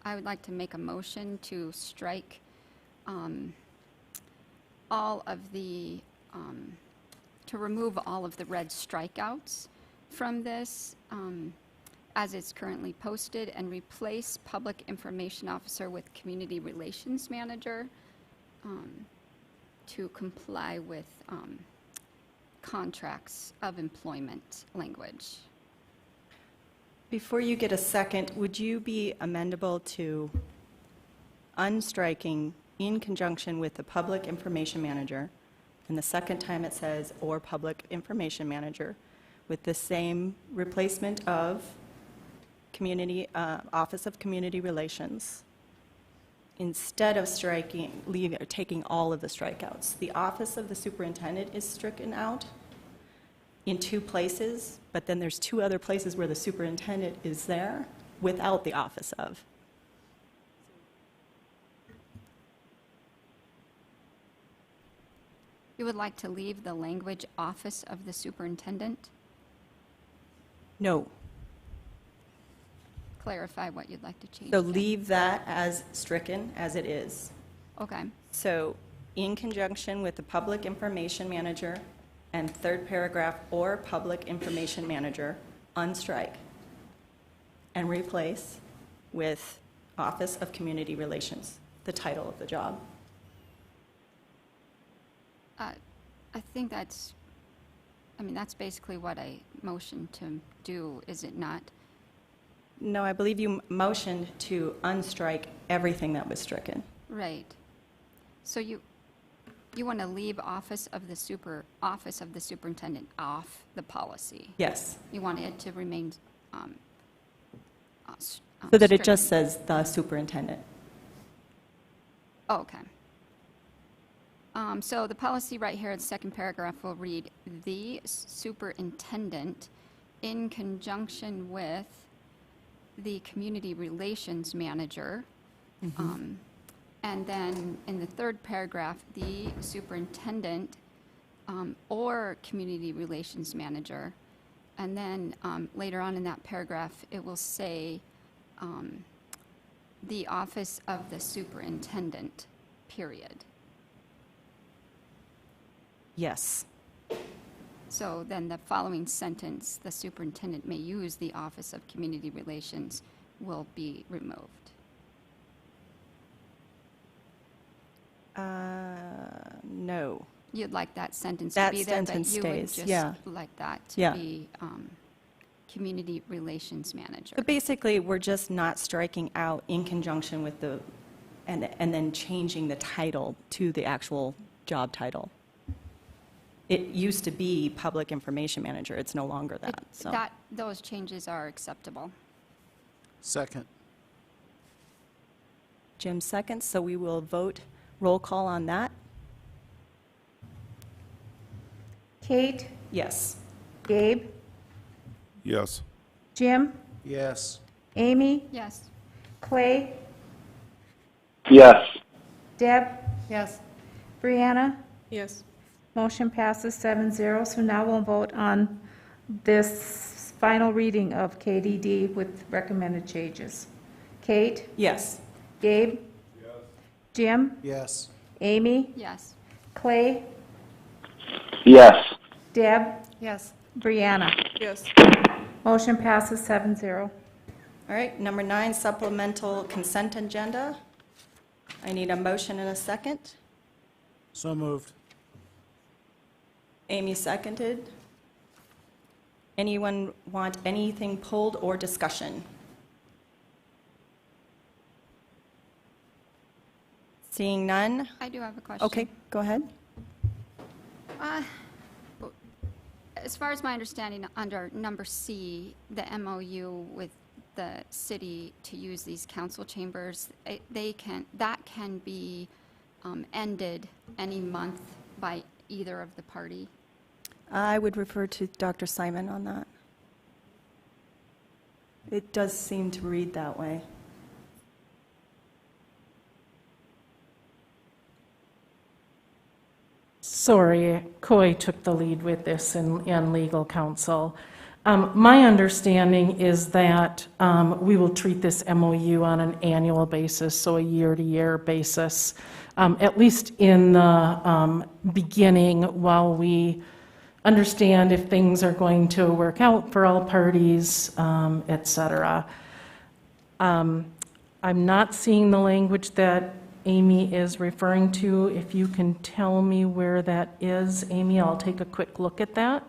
I would like to make a motion to strike all of the, to remove all of the red strikeouts from this as it's currently posted, and replace public information officer with community relations manager to comply with contracts of employment language. Before you get a second, would you be amendable to unstriking in conjunction with the public information manager, and the second time it says or public information manager, with the same replacement of community, Office of Community Relations, instead of striking, leaving, or taking all of the strikeouts? The Office of the Superintendent is stricken out in 2 places, but then there's 2 other places where the superintendent is there without the office of. You would like to leave the language office of the superintendent? No. Clarify what you'd like to change. So then. leave that as stricken as it is. Okay. So in conjunction with the public information manager, and third paragraph, or public information manager, unstrike and replace with Office of Community Relations, the title of the job. I think that's, that's basically what I motioned to do, is it not? No, I believe you motioned to unstrike everything that was stricken. Right. So you want to leave office of the superintendent off the policy? Yes. You want it to remain So that it stricken. just says the superintendent. Oh, okay. So the policy right here, the second paragraph will read, the superintendent in conjunction with the community relations manager. And then in the third paragraph, the superintendent or community relations manager. And then later on in that paragraph, it will say the office of the superintendent, period. Yes. So then the following sentence, the superintendent may use the office of community relations, will be removed. No. You'd like that sentence That to be there, but sentence you would stays, yeah. just like that to Yeah. be community relations manager. So basically, we're just not striking out in conjunction with the, and then changing the title to the actual job title. It used to be Public Information Manager. It's no longer that, so. Those changes are acceptable. Second. Jim seconds, so we will vote roll call on that. Kate, Yes. Gabe, Yes. Jim, Yes. Amy, Yes. Clay, Yes. Deb, Yes. Brianna? Yes. Motion passes 7-0. So now we'll vote on this final reading of KDD with recommended changes. Kate? Yes. Gabe? Yes. Jim? Yes. Amy? Yes. Clay? Yes. Deb? Yes. Brianna? Yes. Motion passes 7-0. All right, number 9, supplemental consent agenda. I need a motion and a second. So moved. Amy seconded. Anyone want anything pulled or discussion? Seeing none? I do have a question. Okay, go ahead. As far as my understanding, under number C, the MOU with the city to use these council chambers, that can be ended any month by either of the party. I would refer to Dr. Simon on that. It does seem to read that way. Sorry, Coy took the lead with this in legal counsel. My understanding is that we will treat this MOU on an annual basis, so a year-to-year basis, at least in the beginning while we understand if things are going to work out for all parties, et cetera. I'm not seeing the language that Amy is referring to. If you can tell me where that is, Amy, I'll take a quick look at that.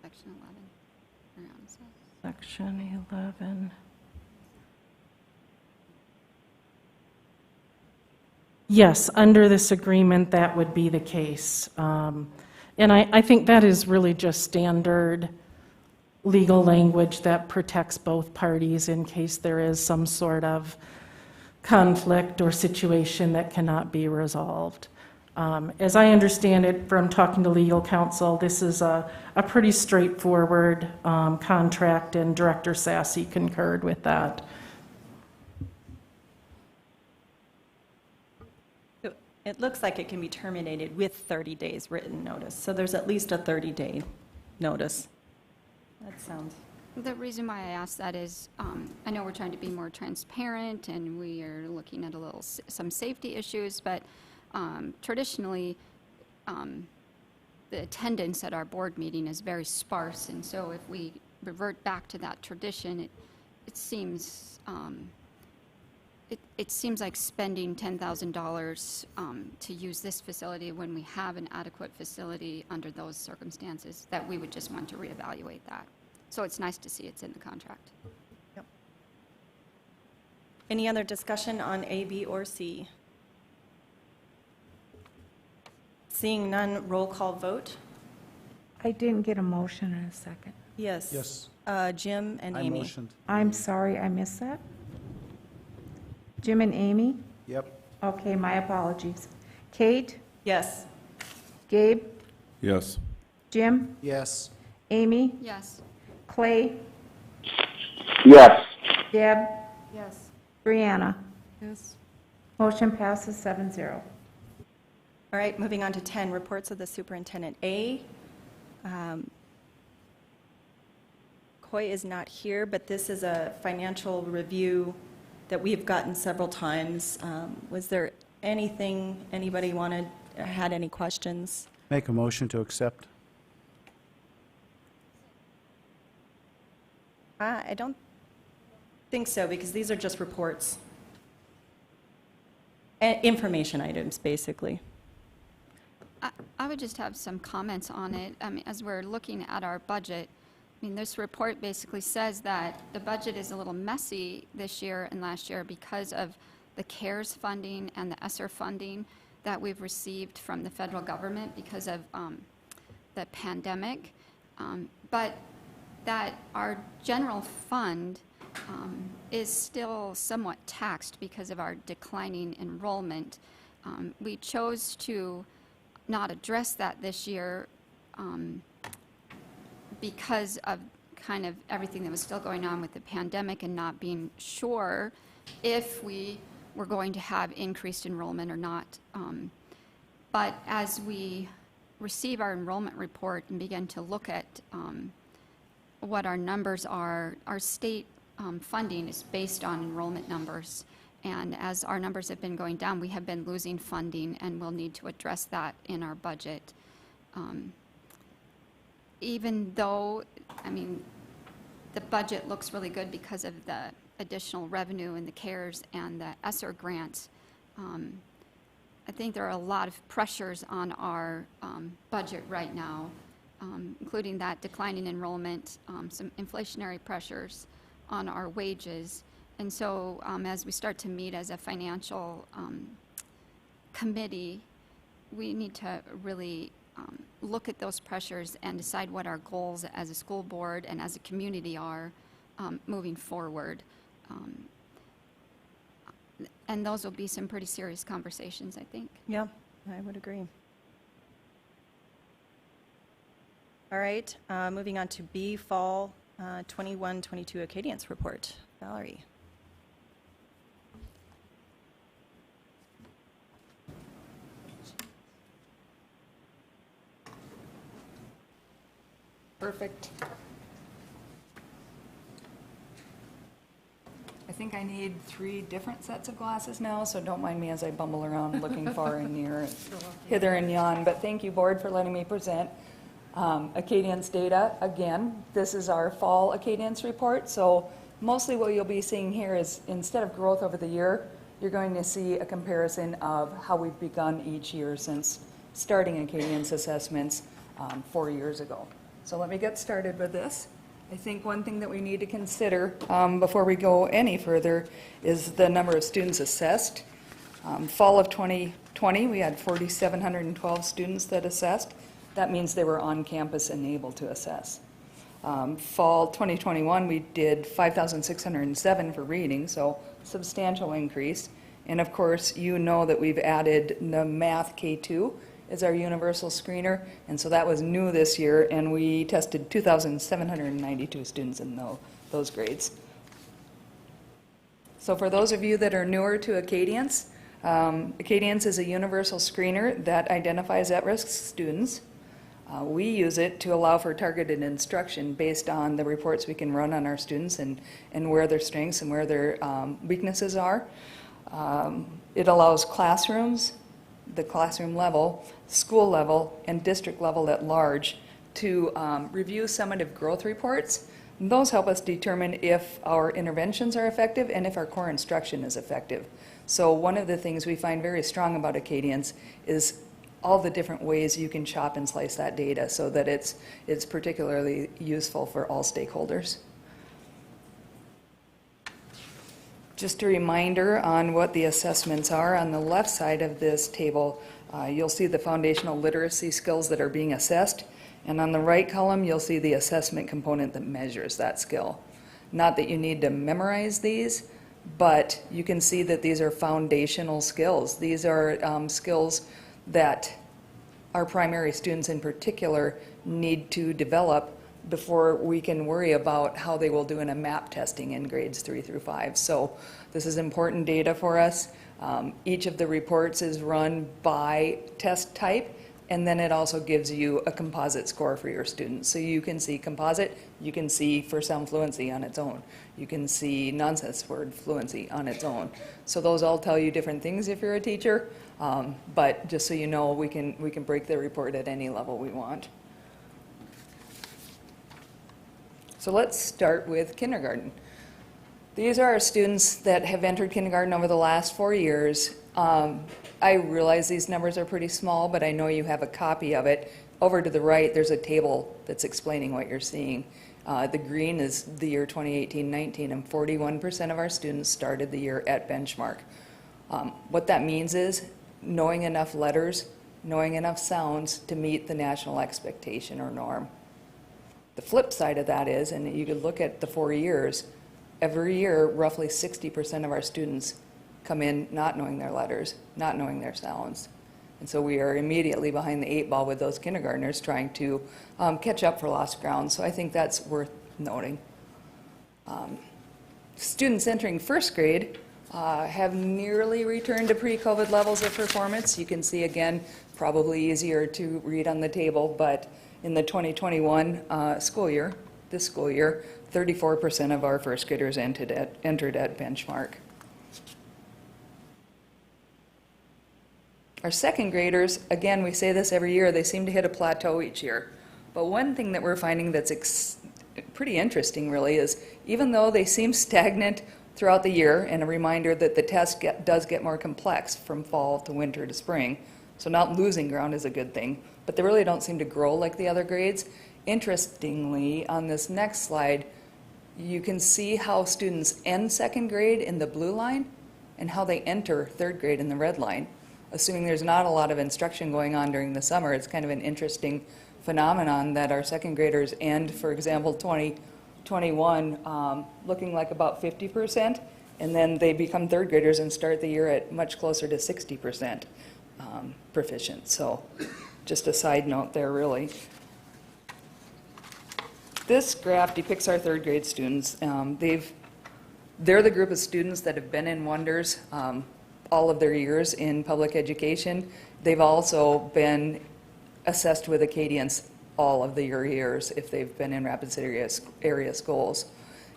Section 11. around so. Section 11. Yes, under this agreement, that would be the case. And I think that is really just standard legal language that protects both parties in case there is some sort of conflict or situation that cannot be resolved. As I understand it from talking to legal counsel, this is a pretty straightforward contract, and Director Sassy concurred with that. It looks like it can be terminated with 30 days written notice, so there's at least a 30-day notice. That sounds... The reason why I asked that is, I know we're trying to be more transparent and we are looking at some safety issues, but traditionally, the attendance at our board meeting is very sparse, and so if we revert back to that tradition, it seems it seems like spending $10,000 to use this facility when we have an adequate facility under those circumstances, that we would just want to reevaluate that. So it's nice to see it's in the contract. Yep. Any other discussion on A, B, or C? Seeing none, roll call vote. I didn't get a motion in a second. Yes. Yes. Jim and I Amy. motioned. I'm sorry, I missed that. Jim and Amy? Yep. Okay, my apologies. Kate? Yes. Gabe? Yes. Jim? Yes. Amy? Yes. Clay? Yes. Deb? Yes. Brianna? Yes. Motion passes 7-0. All right, moving on to 10, reports of the superintendent. A, Coy is not here, but this is a financial review that we've gotten several times. Was there anything anybody had any questions? Make a motion to accept. I don't think so, because these are just reports. Information items, basically. I would just have some comments on it. I mean, as we're looking at our budget, I mean, this report basically says that the budget is a little messy this year and last year because of the CARES funding and the ESSER funding that we've received from the federal government because of the pandemic. But that our general fund is still somewhat taxed because of our declining enrollment. We chose to not address that this year because of kind of everything that was still going on with the pandemic and not being sure if we were going to have increased enrollment or not. But as we receive our enrollment report and begin to look at what our numbers are, our state funding is based on enrollment numbers. And as our numbers have been going down, we have been losing funding, and we'll need to address that in our budget. Even though, I mean, the budget looks really good because of the additional revenue and the CARES and the ESSER grants, I think there are a lot of pressures on our budget right now, including that declining enrollment, some inflationary pressures on our wages. And so as we start to meet as a financial committee, we need to really look at those pressures and decide what our goals as a school board and as a community are moving forward. And those will be some pretty serious conversations, I think. Yeah, I would agree. All right, moving on to B, Fall 21-22 Acadians Report. Valerie. Perfect. I think I need 3 different sets of glasses now, so don't mind me as I bumble around looking far and near and hither and yon. But thank you, board, for letting me present Acadians data. Again, this is our fall Acadians report. So mostly what you'll be seeing here is, instead of growth over the year, you're going to see a comparison of how we've begun each year since starting Acadians assessments 4 years ago. So let me get started with this. I think one thing that we need to consider before we go any further is the number of students assessed. Fall of 2020, we had 4,712 students that assessed. That means they were on campus and able to assess. Fall 2021, we did 5,607 for reading, so substantial increase. And of course, you know that we've added the math K2 as our universal screener, and so that was new this year, and we tested 2,792 students in those grades. So for those of you that are newer to Acadians, Acadians is a universal screener that identifies at-risk students. We use it to allow for targeted instruction based on the reports we can run on our students and where their strengths and where their weaknesses are. It allows classrooms, the classroom level, school level, and district level at large to review summative growth reports. And those help us determine if our interventions are effective and if our core instruction is effective. So one of the things we find very strong about Acadians is all the different ways you can chop and slice that data so that it's particularly useful for all stakeholders. Just a reminder on what the assessments are. On the left side of this table, you'll see the foundational literacy skills that are being assessed. And on the right column, you'll see the assessment component that measures that skill. Not that you need to memorize these, but you can see that these are foundational skills. These are skills that our primary students in particular need to develop before we can worry about how they will do in a MAP testing in grades 3 through 5. So this is important data for us. Each of the reports is run by test type, and then it also gives you a composite score for your students. So you can see composite, you can see first sound fluency on its own. You can see nonsense word fluency on its own. So those all tell you different things if you're a teacher, but just so you know, we can break the report at any level we want. So let's start with kindergarten. These are our students that have entered kindergarten over the last 4 years. I realize these numbers are pretty small, but I know you have a copy of it. Over to the right, there's a table that's explaining what you're seeing. The green is the year 2018-19, and 41% of our students started the year at benchmark. What that means is knowing enough letters, knowing enough sounds to meet the national expectation or norm. The flip side of that is, and you could look at the 4 years, every year roughly 60% of our students come in not knowing their letters, not knowing their sounds. And so we are immediately behind the 8 ball with those kindergartners trying to catch up for lost ground. So I think that's worth noting. Students entering first grade have nearly returned to pre-COVID levels of performance. You can see again, probably easier to read on the table, but in the 2021 school year, this school year, 34% of our first graders entered at benchmark. Our second graders, again, we say this every year, they seem to hit a plateau each year. But one thing that we're finding that's pretty interesting really is even though they seem stagnant throughout the year, and a reminder that the test does get more complex from fall to winter to spring, so not losing ground is a good thing, but they really don't seem to grow like the other grades. Interestingly, on this next slide, you can see how students end second grade in the blue line and how they enter third grade in the red line. Assuming there's not a lot of instruction going on during the summer, it's kind of an interesting phenomenon that our second graders end, for example, 2021, looking like about 50%, and then they become third graders and start the year at much closer to 60% proficient. So just a side note there, really. This graph depicts our third grade students. They're the group of students that have been in Wonders all of their years in public education. They've also been assessed with Acadians all of their years if they've been in Rapid City area schools.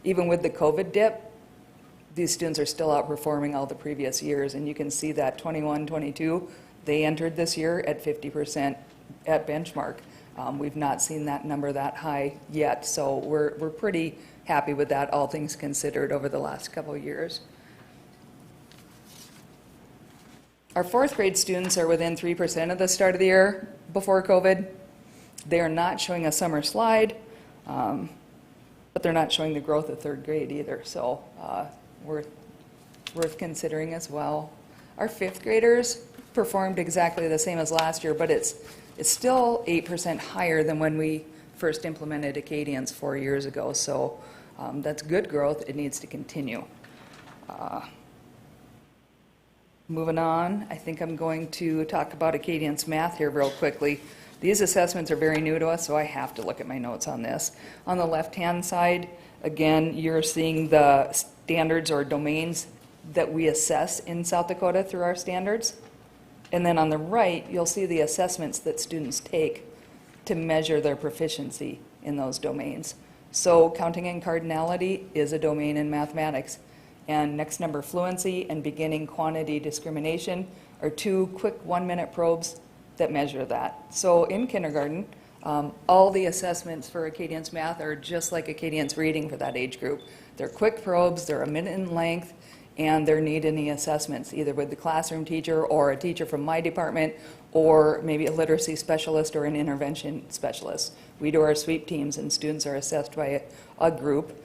Even with the COVID dip, these students are still outperforming all the previous years, and you can see that 21, 22, they entered this year at 50% at benchmark. We've not seen that number that high yet, so we're pretty happy with that, all things considered, over the last couple of years. Our fourth grade students are within 3% of the start of the year before COVID. They are not showing a summer slide, but they're not showing the growth of third grade either, so worth considering as well. Our fifth graders performed exactly the same as last year, but it's still 8% higher than when we first implemented Acadians 4 years ago, so that's good growth. It needs to continue. Moving on, I think I'm going to talk about Acadians math here real quickly. These assessments are very new to us, so I have to look at my notes on this. On the left-hand side, again, you're seeing the standards or domains that we assess in South Dakota through our standards. And then on the right, you'll see the assessments that students take to measure their proficiency in those domains. So counting and cardinality is a domain in mathematics. And next number fluency and beginning quantity discrimination are two quick 1-minute probes that measure that. So in kindergarten, all the assessments for Acadians math are just like Acadians reading for that age group. They're quick probes, they're a minute in length, and they're need any assessments, either with the classroom teacher or a teacher from my department, or maybe a literacy specialist or an intervention specialist. We do our sweep teams and students are assessed by a group.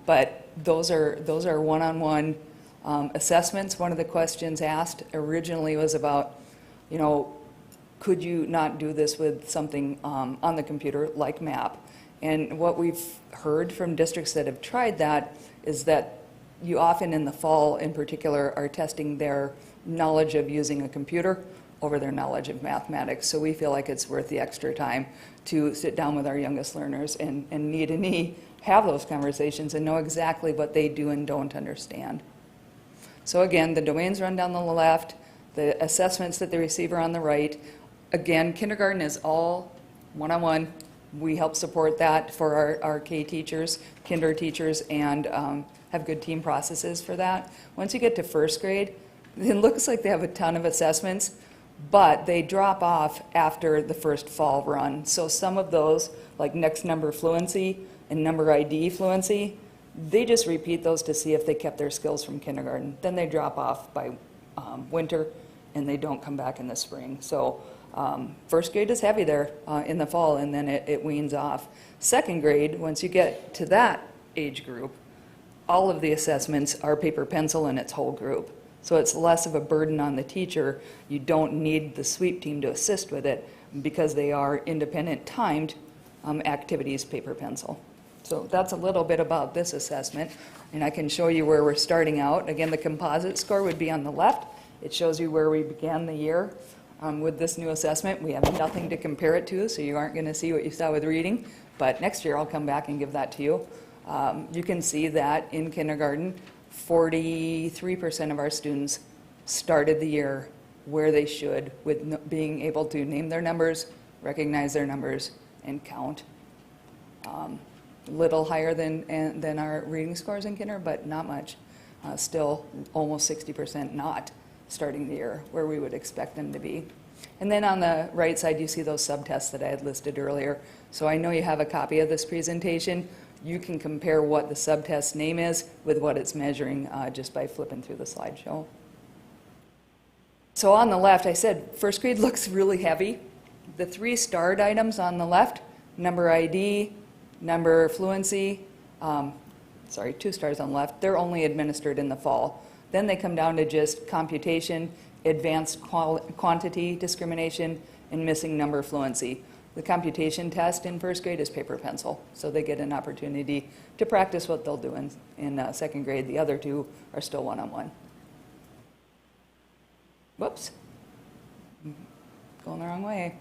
But those are one-on-one assessments. One of the questions asked originally was about, could you not do this with something on the computer like MAP? And what we've heard from districts that have tried that is that you often in the fall in particular are testing their knowledge of using a computer over their knowledge of mathematics. So we feel like it's worth the extra time to sit down with our youngest learners and knee to knee have those conversations and know exactly what they do and don't understand. So again, the domains run down the left, the assessments that they receive are on the right. Again, kindergarten is all one-on-one. We help support that for our K teachers, kinder teachers, and have good team processes for that. Once you get to first grade, it looks like they have a ton of assessments, but they drop off after the first fall run. So some of those, like next number fluency and number ID fluency, they just repeat those to see if they kept their skills from kindergarten. Then they drop off by winter and they don't come back in the spring. So first grade is heavy there in the fall, and then it weans off. Second grade, once you get to that age group, all of the assessments are paper pencil in its whole group. So it's less of a burden on the teacher. You don't need the sweep team to assist with it because they are independent timed activities, paper pencil. So that's a little bit about this assessment, and I can show you where we're starting out. Again, the composite score would be on the left. It shows you where we began the year with this new assessment. We have nothing to compare it to, so you aren't going to see what you saw with reading, but next year I'll come back and give that to you. You can see that in kindergarten, 43% of our students started the year where they should, with being able to name their numbers, recognize their numbers, and count. Little higher than our reading scores in kinder, but not much. Still almost 60% not starting the year where we would expect them to be. And then on the right side, you see those subtests that I had listed earlier. So I know you have a copy of this presentation. You can compare what the subtest name is with what it's measuring just by flipping through the slideshow. So on the left, I said first grade looks really heavy. The 3 starred items on the left, number ID, number fluency, 2 stars on the left, they're only administered in the fall. Then they come down to just computation, advanced quantity discrimination, and missing number fluency. The computation test in first grade is paper pencil, so they get an opportunity to practice what they'll do in second grade. The other 2 are still one-on-one. Whoops, going the wrong way.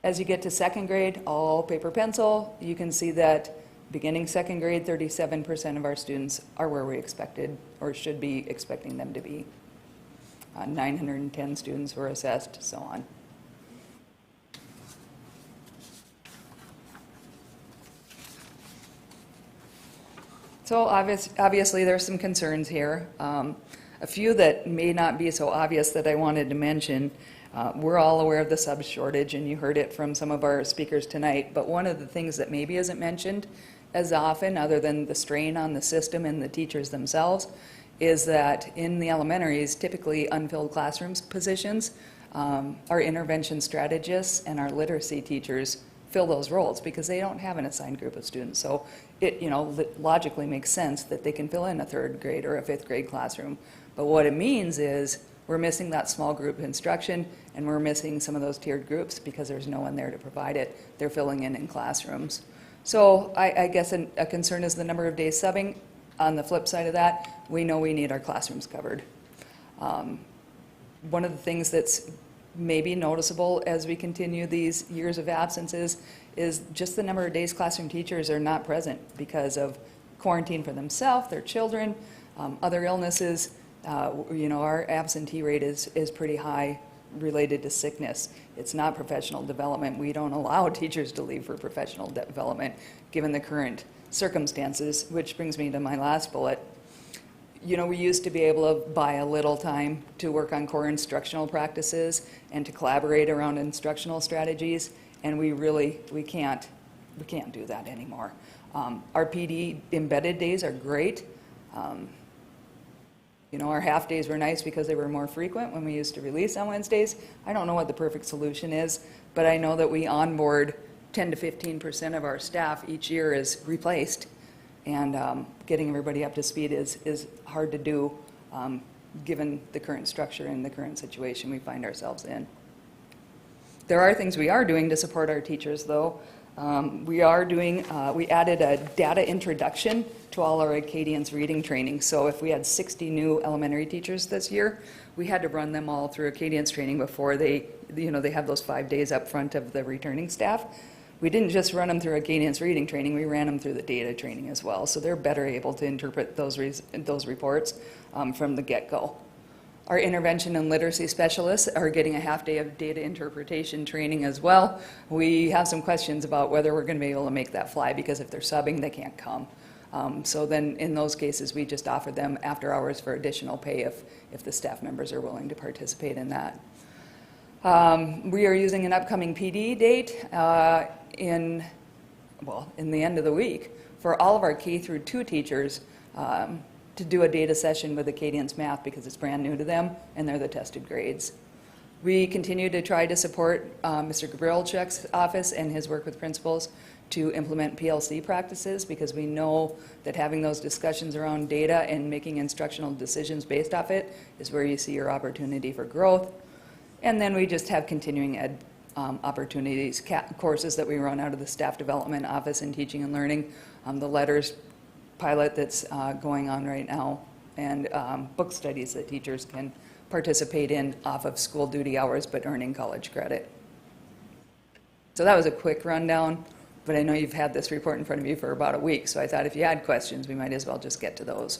As you get to second grade, all paper pencil, you can see that beginning second grade, 37% of our students are where we expected or should be expecting them to be. 910 students were assessed, so on. So obviously there's some concerns here. A few that may not be so obvious that I wanted to mention. We're all aware of the sub shortage, and you heard it from some of our speakers tonight, but one of the things that maybe isn't mentioned as often, other than the strain on the system and the teachers themselves, is that in the elementaries, typically unfilled classrooms positions, our intervention strategists and our literacy teachers fill those roles because they don't have an assigned group of students. So it logically makes sense that they can fill in a 3rd grade or a 5th grade classroom. But what it means is we're missing that small group instruction, and we're missing some of those tiered groups because there's no one there to provide it. They're filling in classrooms. So I guess a concern is the number of days subbing. On the flip side of that, we know we need our classrooms covered. One of the things that's maybe noticeable as we continue these years of absences is just the number of days classroom teachers are not present because of quarantine for themselves, their children, other illnesses. Our absentee rate is pretty high related to sickness. It's not professional development. We don't allow teachers to leave for professional development given the current circumstances, which brings me to my last bullet. We used to be able to buy a little time to work on core instructional practices and to collaborate around instructional strategies, and we can't do that anymore. Our PD embedded days are great. Our half days were nice because they were more frequent when we used to release on Wednesdays. I don't know what the perfect solution is, but I know that we onboard 10 to 15% of our staff each year is replaced, and getting everybody up to speed is hard to do given the current structure and the current situation we find ourselves in. There are things we are doing to support our teachers, though. We added a data introduction to all our Acadians reading training. So if we had 60 new elementary teachers this year, we had to run them all through Acadians training before they have those 5 days up front of the returning staff. We didn't just run them through Acadians reading training, we ran them through the data training as well. So they're better able to interpret those reports from the get-go. Our intervention and literacy specialists are getting a half day of data interpretation training as well. We have some questions about whether we're going to be able to make that fly, because if they're subbing, they can't come. So then in those cases, we just offer them after hours for additional pay if the staff members are willing to participate in that. We are using an upcoming PD date in the end of the week for all of our K through 2 teachers to do a data session with Acadians Math because it's brand new to them and they're the tested grades. We continue to try to support Mr. Gabrielchuk's office and his work with principals to implement PLC practices, because we know that having those discussions around data and making instructional decisions based off it is where you see your opportunity for growth. And then we just have continuing ed opportunities, courses that we run out of the staff development office in teaching and learning, the letters pilot that's going on right now, and book studies that teachers can participate in off of school duty hours but earning college credit. So that was a quick rundown. But I know you've had this report in front of you for about a week, so I thought if you had questions, we might as well just get to those.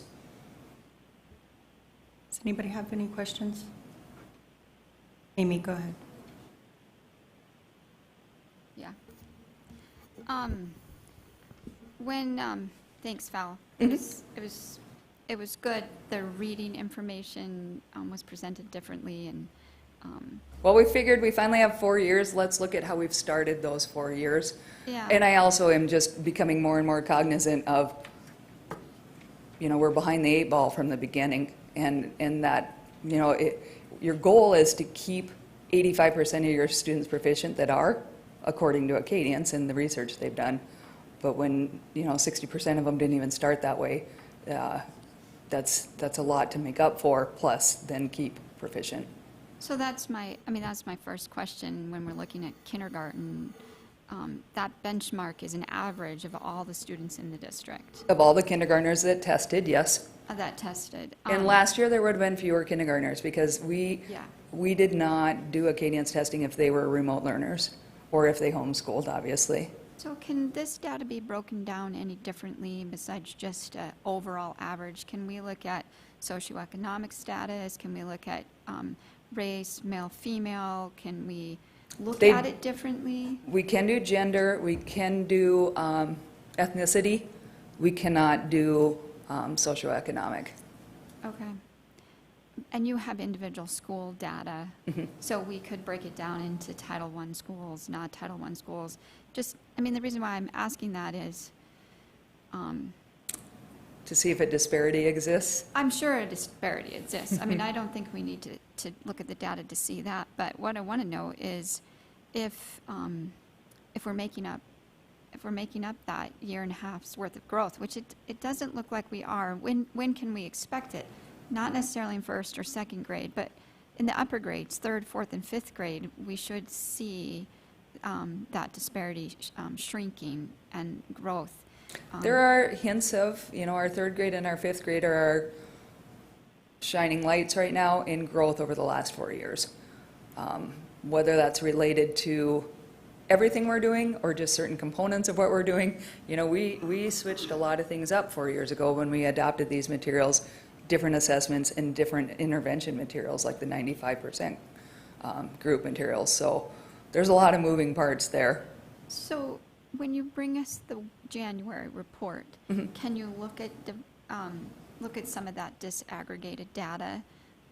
Does anybody have any questions? Amy, go ahead. Yeah. Thanks, Val. It was good. The reading information was presented differently, and Well, we figured we finally have 4 years. Let's look at how we've started those 4 years. Yeah. And I also am just becoming more and more cognizant of, we're behind the 8 ball from the beginning. And that, your goal is to keep 85% of your students proficient that are, according to Acadians and the research they've done. But when, 60% of them didn't even start that way, that's a lot to make up for, plus then keep proficient. so that's my first question when we're looking at kindergarten. That benchmark is an average of all the students in the district Of all the kindergartners that tested, yes. That tested. And last year, there would have been fewer kindergartners because we did not do Acadians testing if they were remote learners or if they homeschooled, obviously. So can this data be broken down any differently besides just overall average? Can we look at socioeconomic status? Can we look at race, male, female? Can we look at it differently? We can do gender, we can do ethnicity, we cannot do socioeconomic. Okay. And you have individual school data, so we could break it down into Title I schools, not Title I schools. The reason why I'm asking that is, To see if a disparity exists? I'm sure a disparity exists. I don't think we need to look at the data to see that, but what I want to know is if we're making up that year and a half's worth of growth, which it doesn't look like we are, when can we expect it? Not necessarily in first or second grade, but in the upper grades, third, fourth, and fifth grade, we should see that disparity shrinking and growth. There are hints of, our third grade and our fifth grade are our shining lights right now in growth over the last 4 years. Whether that's related to everything we're doing or just certain components of what we're doing. We switched a lot of things up 4 years ago when we adopted these materials, different assessments and different intervention materials like the 95% group materials. So there's a lot of moving parts there. So when you bring us the January report, can you look at some of that disaggregated data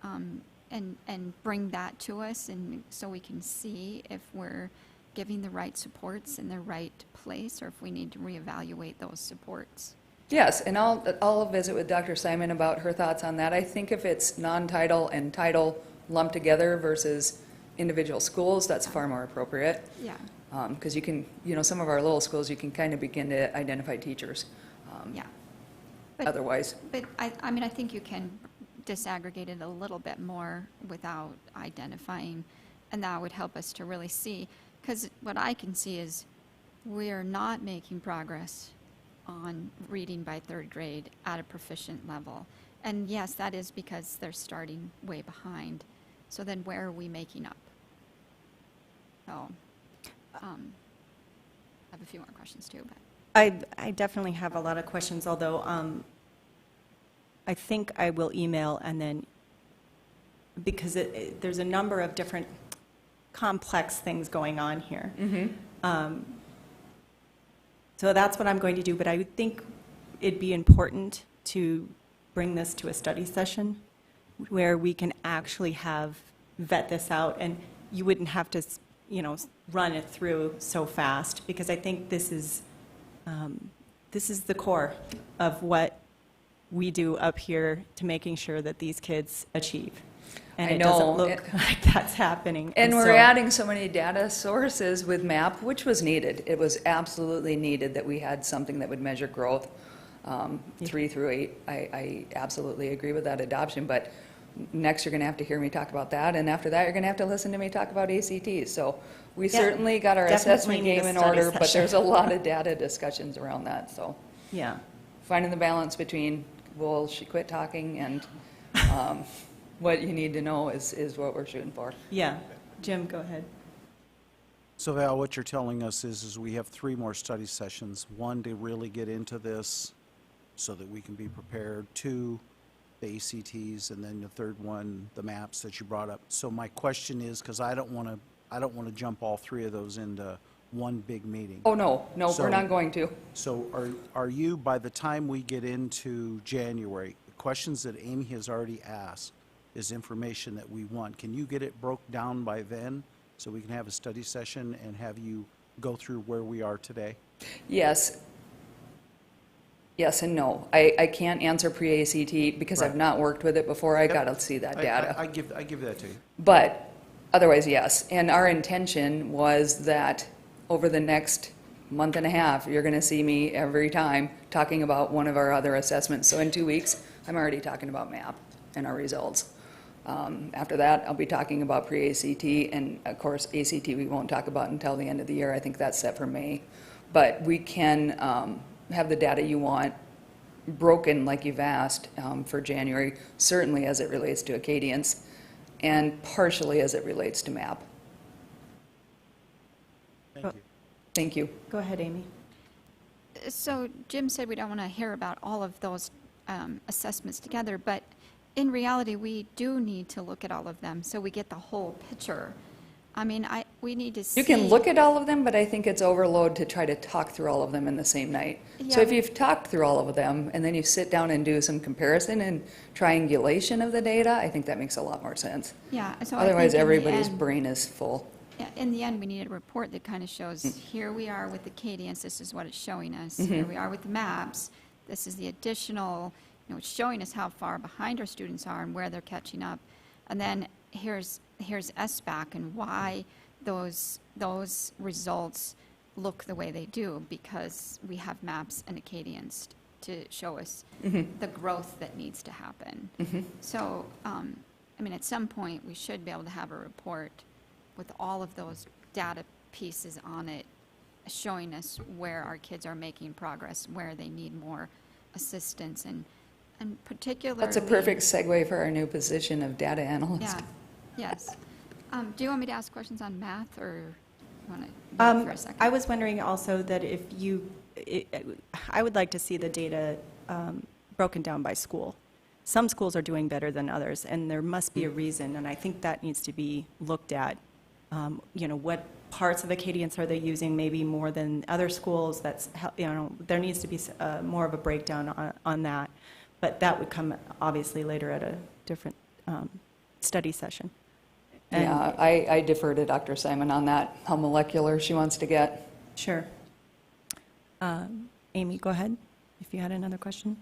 and bring that to us, and so we can see if we're giving the right supports in the right place, or if we need to reevaluate those supports? Yes, and I'll visit with Dr. Simon about her thoughts on that. I think if it's non-title and title lumped together versus individual schools, that's far more appropriate. Yeah. Because you can, some of our little schools, you can kind of begin to identify teachers. Yeah. Otherwise. But I think you can disaggregate it a little bit more without identifying, and that would help us to really see. Because what I can see is we are not making progress on reading by third grade at a proficient level. And yes, that is because they're starting way behind. So then where are we making up? So, I have a few more questions too, but. I definitely have a lot of questions, although I think I will email and then, because there's a number of different complex things going on here. So that's what I'm going to do, but I would think it'd be important to bring this to a study session where we can actually vet this out, and you wouldn't have to, run it through so fast, because I think this is the core of what we do up here to making sure that these kids achieve. And it doesn't look like that's happening. And we're adding so many data sources with MAP, which was needed. It was absolutely needed that we had something that would measure growth 3 through 8. I absolutely agree with that adoption, but next you're going to have to hear me talk about that, and after that you're going to have to listen to me talk about ACTs. So we certainly got our assessment game in order, but there's a lot of data discussions around that. So yeah, finding the balance between will she quit talking and what you need to know is what we're shooting for. Yeah. Jim, go ahead. So Val, what you're telling us is we have 3 more study sessions. 1, to really get into this so that we can be prepared. 2, the ACTs, and then the third one, the maps that you brought up. So my question is, because I don't want to jump all 3 of those into one big meeting. Oh, no, we're So- not going to. So are you, by the time we get into January, the questions that Amy has already asked is information that we want. Can you get it broke down by then so we can have a study session and have you go through where we are today? Yes. Yes and no. I can't answer pre-ACT because I've Right. not worked with it before. I got to see that data. I give that to you. But otherwise, yes. And our intention was that over the next month and a half, you're going to see me every time talking about one of our other assessments. So in 2 weeks, I'm already talking about MAP and our results. After that, I'll be talking about pre-ACT, and of course, ACT we won't talk about until the end of the year. I think that's set for May. But we can have the data you want broken like you've asked for January, certainly as it relates to Acadians, and partially as it relates to MAP. Thank you. Thank you. Go ahead, Amy. So Jim said we don't want to hear about all of those assessments together, but in reality, we do need to look at all of them so we get the whole picture. I mean, we need to see. You can look at all of them, but I think it's overload to try to talk through all of them in the same night. So Yeah. if you've talked through all of them, and then you sit down and do some comparison and triangulation of the data, I think that makes a lot more sense. Yeah, so I Otherwise, think in the everybody's end- brain is full. Yeah, in the end, we need a report that kind of shows, here we are with the Acadians, this is what it's showing us. Here Mhm. we are with the maps, this is the additional, it's showing us how far behind our students are and where they're catching up. And then here's SBAC and why those results look the way they do, because we have maps and Acadians to show us Mhm. the growth that needs to happen. Mhm. So, I mean, at some point, we should be able to have a report with all of those data pieces on it, showing us where our kids are making progress, where they need more assistance, and particularly. That's a perfect segue for our new position of data analyst. Yeah, yes. Do you want me to ask questions on math, or you want to for a second? I was wondering also that if I would like to see the data broken down by school. Some schools are doing better than others, and there must be a reason, and I think that needs to be looked at. What parts of Acadians are they using maybe more than other schools? There needs to be more of a breakdown on that. But that would come obviously later at a different study session. Yeah, I defer to Dr. Simon on that, how molecular she wants to get. Sure. Amy, go ahead, if you had another question.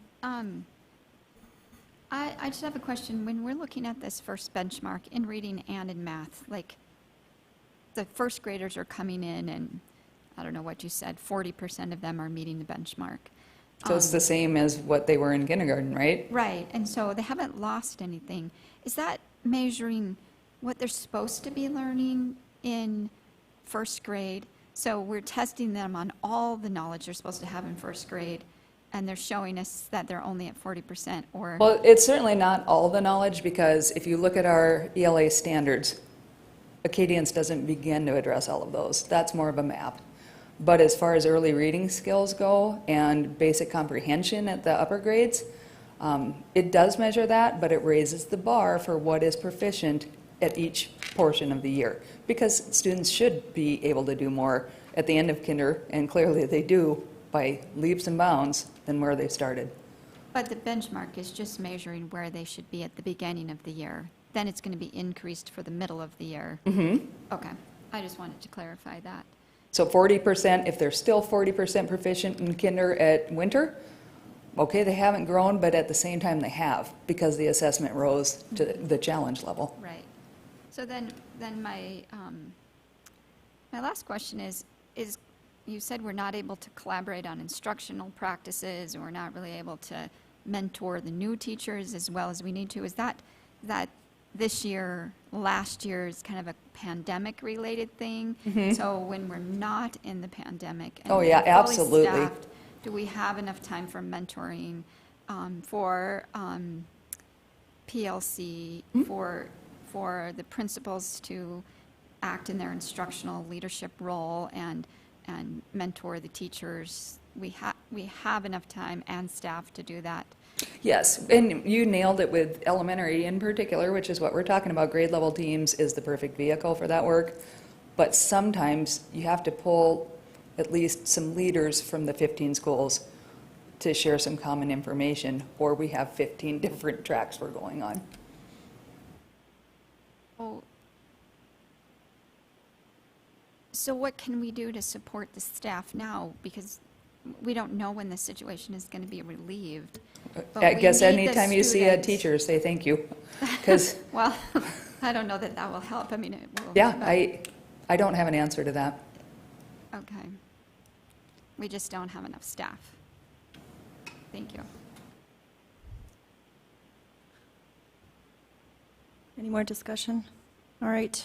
I just have a question. When we're looking at this first benchmark in reading and in math, like the first graders are coming in and, I don't know what you said, 40% of them are meeting the benchmark. So it's the same as what they were in kindergarten, right? Right, and so they haven't lost anything. Is that measuring what they're supposed to be learning in first grade? So we're testing them on all the knowledge they're supposed to have in first grade, and they're showing us that they're only at 40%, or? Well, it's certainly not all the knowledge, because if you look at our ELA standards, Acadians doesn't begin to address all of those. That's more of a map. But as far as early reading skills go and basic comprehension at the upper grades, it does measure that, but it raises the bar for what is proficient at each portion of the year. Because students should be able to do more at the end of kinder, and clearly they do by leaps and bounds than where they started. But the benchmark is just measuring where they should be at the beginning of the year. Then it's going to be increased for the middle of the year. Mm-hmm. Okay, I just wanted to clarify that. So 40%, if they're still 40% proficient in kinder at winter, okay, they haven't grown, but at the same time they have, because the assessment rose to the challenge level. Right. So then my last question is you said we're not able to collaborate on instructional practices, and we're not really able to mentor the new teachers as well as we need to. Is that this year, last year is kind of a pandemic-related thing? Mhm. So when we're not in the pandemic and Oh, we're yeah, fully absolutely. staffed, do we have enough time for mentoring, for PLC, Mm-hmm. for the principals to act in their instructional leadership role and mentor the teachers. We have enough time and staff to do that. Yes, and you nailed it with elementary in particular, which is what we're talking about. Grade level teams is the perfect vehicle for that work. But sometimes you have to pull at least some leaders from the 15 schools to share some common information, or we have 15 different tracks we're going on. Oh. So what can we do to support the staff now? Because we don't know when the situation is going to be relieved. But I guess we need the anytime you see a students. teacher, say thank you. 'Cause Well, I don't know that that will help. I mean, it will. yeah, but- I don't have an answer to that. Okay. We just don't have enough staff. Thank you. Any more discussion? All right.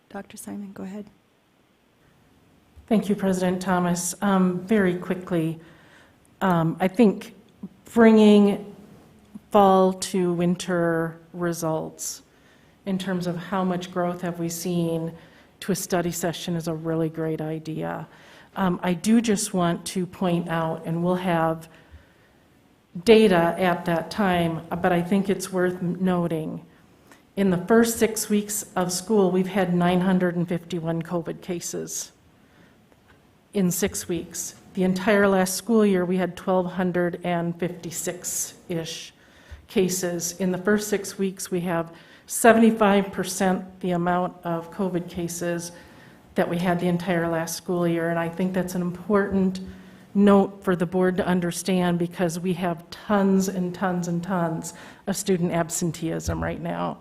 Dr. Simon, go ahead. Thank you, President Thomas. Very quickly, I think bringing fall to winter results in terms of how much growth have we seen to a study session is a really great idea. I do just want to point out, and we'll have data at that time, but I think it's worth noting. In the first 6 weeks of school, we've had 951 COVID cases in 6 weeks. The entire last school year, we had 1,256-ish cases. In the first 6 weeks, we have 75% the amount of COVID cases that we had the entire last school year. And I think that's an important note for the board to understand, because we have tons and tons and tons of student absenteeism right now.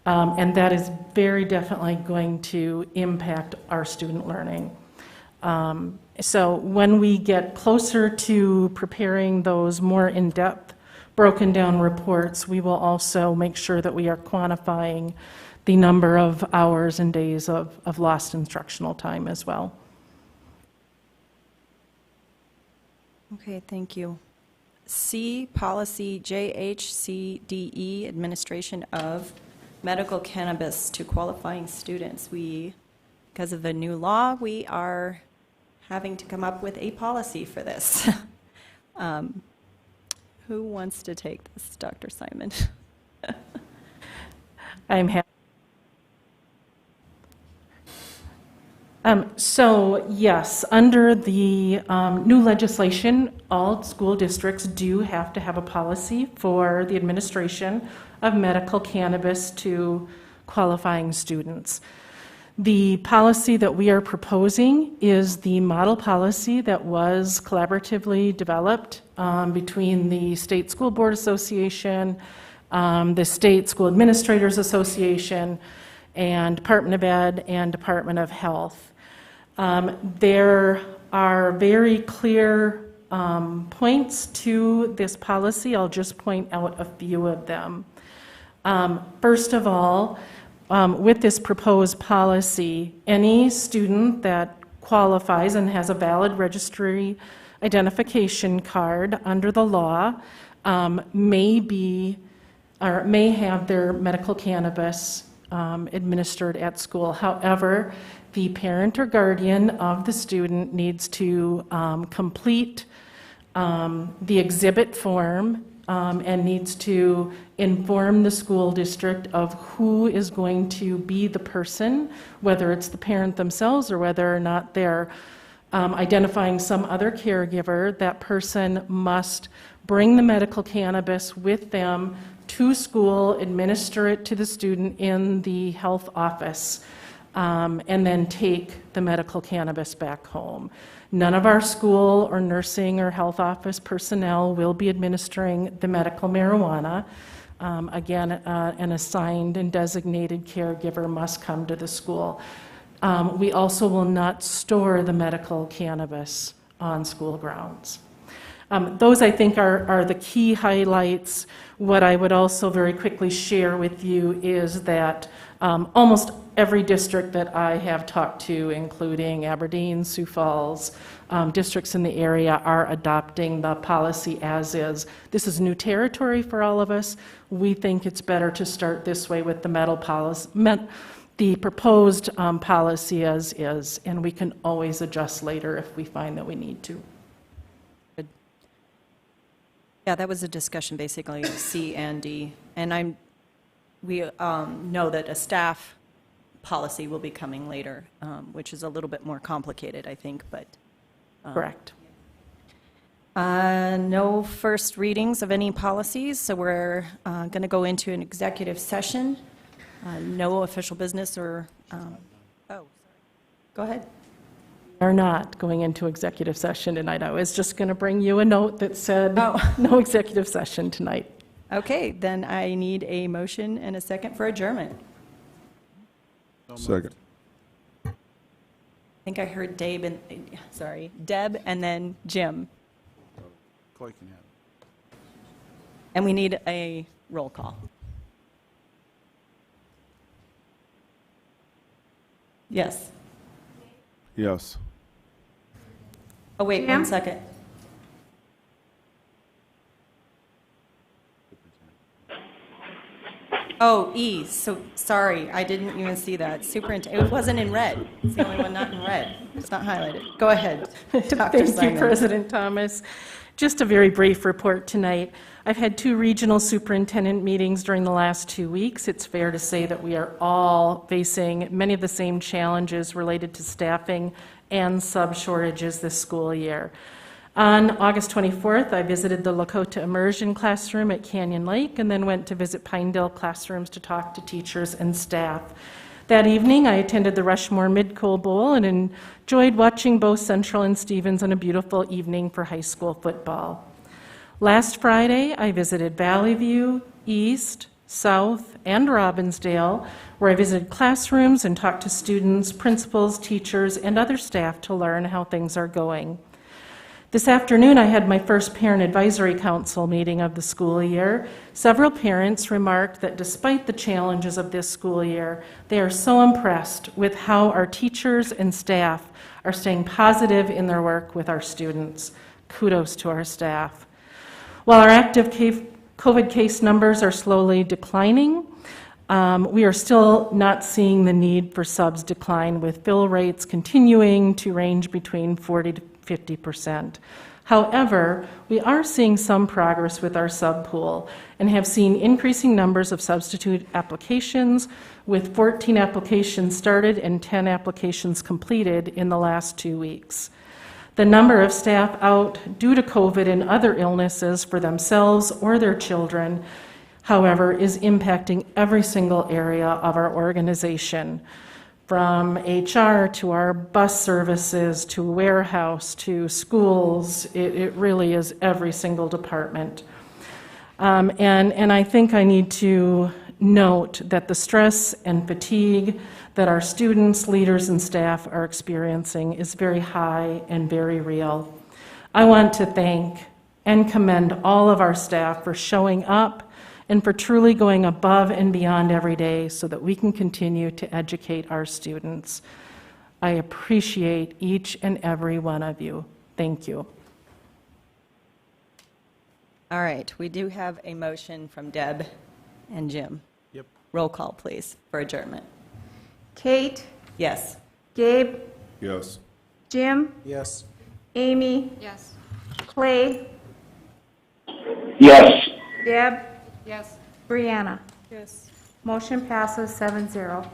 And that is very definitely going to impact our student learning. So when we get closer to preparing those more in-depth, broken down reports, we will also make sure that we are quantifying the number of hours and days of lost instructional time as well. Okay, thank you. C, policy JHCDE, administration of medical cannabis to qualifying students. Because of the new law, we are having to come up with a policy for this. Who wants to take this, Dr. Simon? I'm happy. So yes, under the new legislation, all school districts do have to have a policy for the administration of medical cannabis to qualifying students. The policy that we are proposing is the model policy that was collaboratively developed between the State School Board Association, the State School Administrators Association, and Department of Ed and Department of Health. There are very clear points to this policy. I'll just point out a few of them. First of all, with this proposed policy, any student that qualifies and has a valid registry identification card under the law may have their medical cannabis administered at school. However, the parent or guardian of the student needs to complete the exhibit form and needs to inform the school district of who is going to be the person, whether it's the parent themselves or whether or not they're identifying some other caregiver. That person must bring the medical cannabis with them to school, administer it to the student in the health office, and then take the medical cannabis back home. None of our school or nursing or health office personnel will be administering the medical marijuana. Again, an assigned and designated caregiver must come to the school. We also will not store the medical cannabis on school grounds. Those, I think, are the key highlights. What I would also very quickly share with you is that almost every district that I have talked to, including Aberdeen, Sioux Falls, districts in the area, are adopting the policy as is. This is new territory for all of us. We think it's better to start this way with the proposed policy as is, and we can always adjust later if we find that we need to. Yeah, that was a discussion basically of C and D. And we know that a staff policy will be coming later, which is a little bit more complicated, I think, but. Correct. No first readings of any policies, so we're going to go into an executive session. No official business or, sorry. Go ahead. Are not going into executive session tonight. I was just going to bring you a note that said no executive session tonight. Okay, then I need a motion and a second for adjournment. Second. I think I heard Deb and then Jim. Clay can have it. And we need a roll call. Yes. Yes. Oh, wait, Jim? 1 second. Oh, E, so, sorry, I didn't even see that. Superintendent, it wasn't in red. It's the only one not in red. It's not highlighted. Go ahead, Dr. Thank Simon. you, President Thomas. Just a very brief report tonight. I've had 2 regional superintendent meetings during the last 2 weeks. It's fair to say that we are all facing many of the same challenges related to staffing and sub shortages this school year. On August 24th, I visited the Lakota immersion classroom at Canyon Lake and then went to visit Pinedale classrooms to talk to teachers and staff. That evening, I attended the Rushmore Mid-Coal Bowl and enjoyed watching both Central and Stevens on a beautiful evening for high school football. Last Friday, I visited Valley View, East, South, and Robbinsdale, where I visited classrooms and talked to students, principals, teachers, and other staff to learn how things are going. This afternoon, I had my first Parent Advisory Council meeting of the school year. Several parents remarked that despite the challenges of this school year, they are so impressed with how our teachers and staff are staying positive in their work with our students. Kudos to our staff. While our active COVID case numbers are slowly declining, we are still not seeing the need for subs decline, with fill rates continuing to range between 40 to 50%. However, we are seeing some progress with our sub pool and have seen increasing numbers of substitute applications, with 14 applications started and 10 applications completed in the last 2 weeks. The number of staff out due to COVID and other illnesses for themselves or their children, however, is impacting every single area of our organization, from HR to our bus services to warehouse to schools. It really is every single department. And I think I need to note that the stress and fatigue that our students, leaders, and staff are experiencing is very high and very real. I want to thank and commend all of our staff for showing up and for truly going above and beyond every day so that we can continue to educate our students. I appreciate each and every one of you. Thank you. All right, we do have a motion from Deb and Jim. Yep. Roll call, please, for adjournment. Kate, Yes. Gabe, Yes. Jim, Yes. Amy, Yes. Clay, Yes. Deb, Yes. Brianna. Yes. Motion passes 7-0.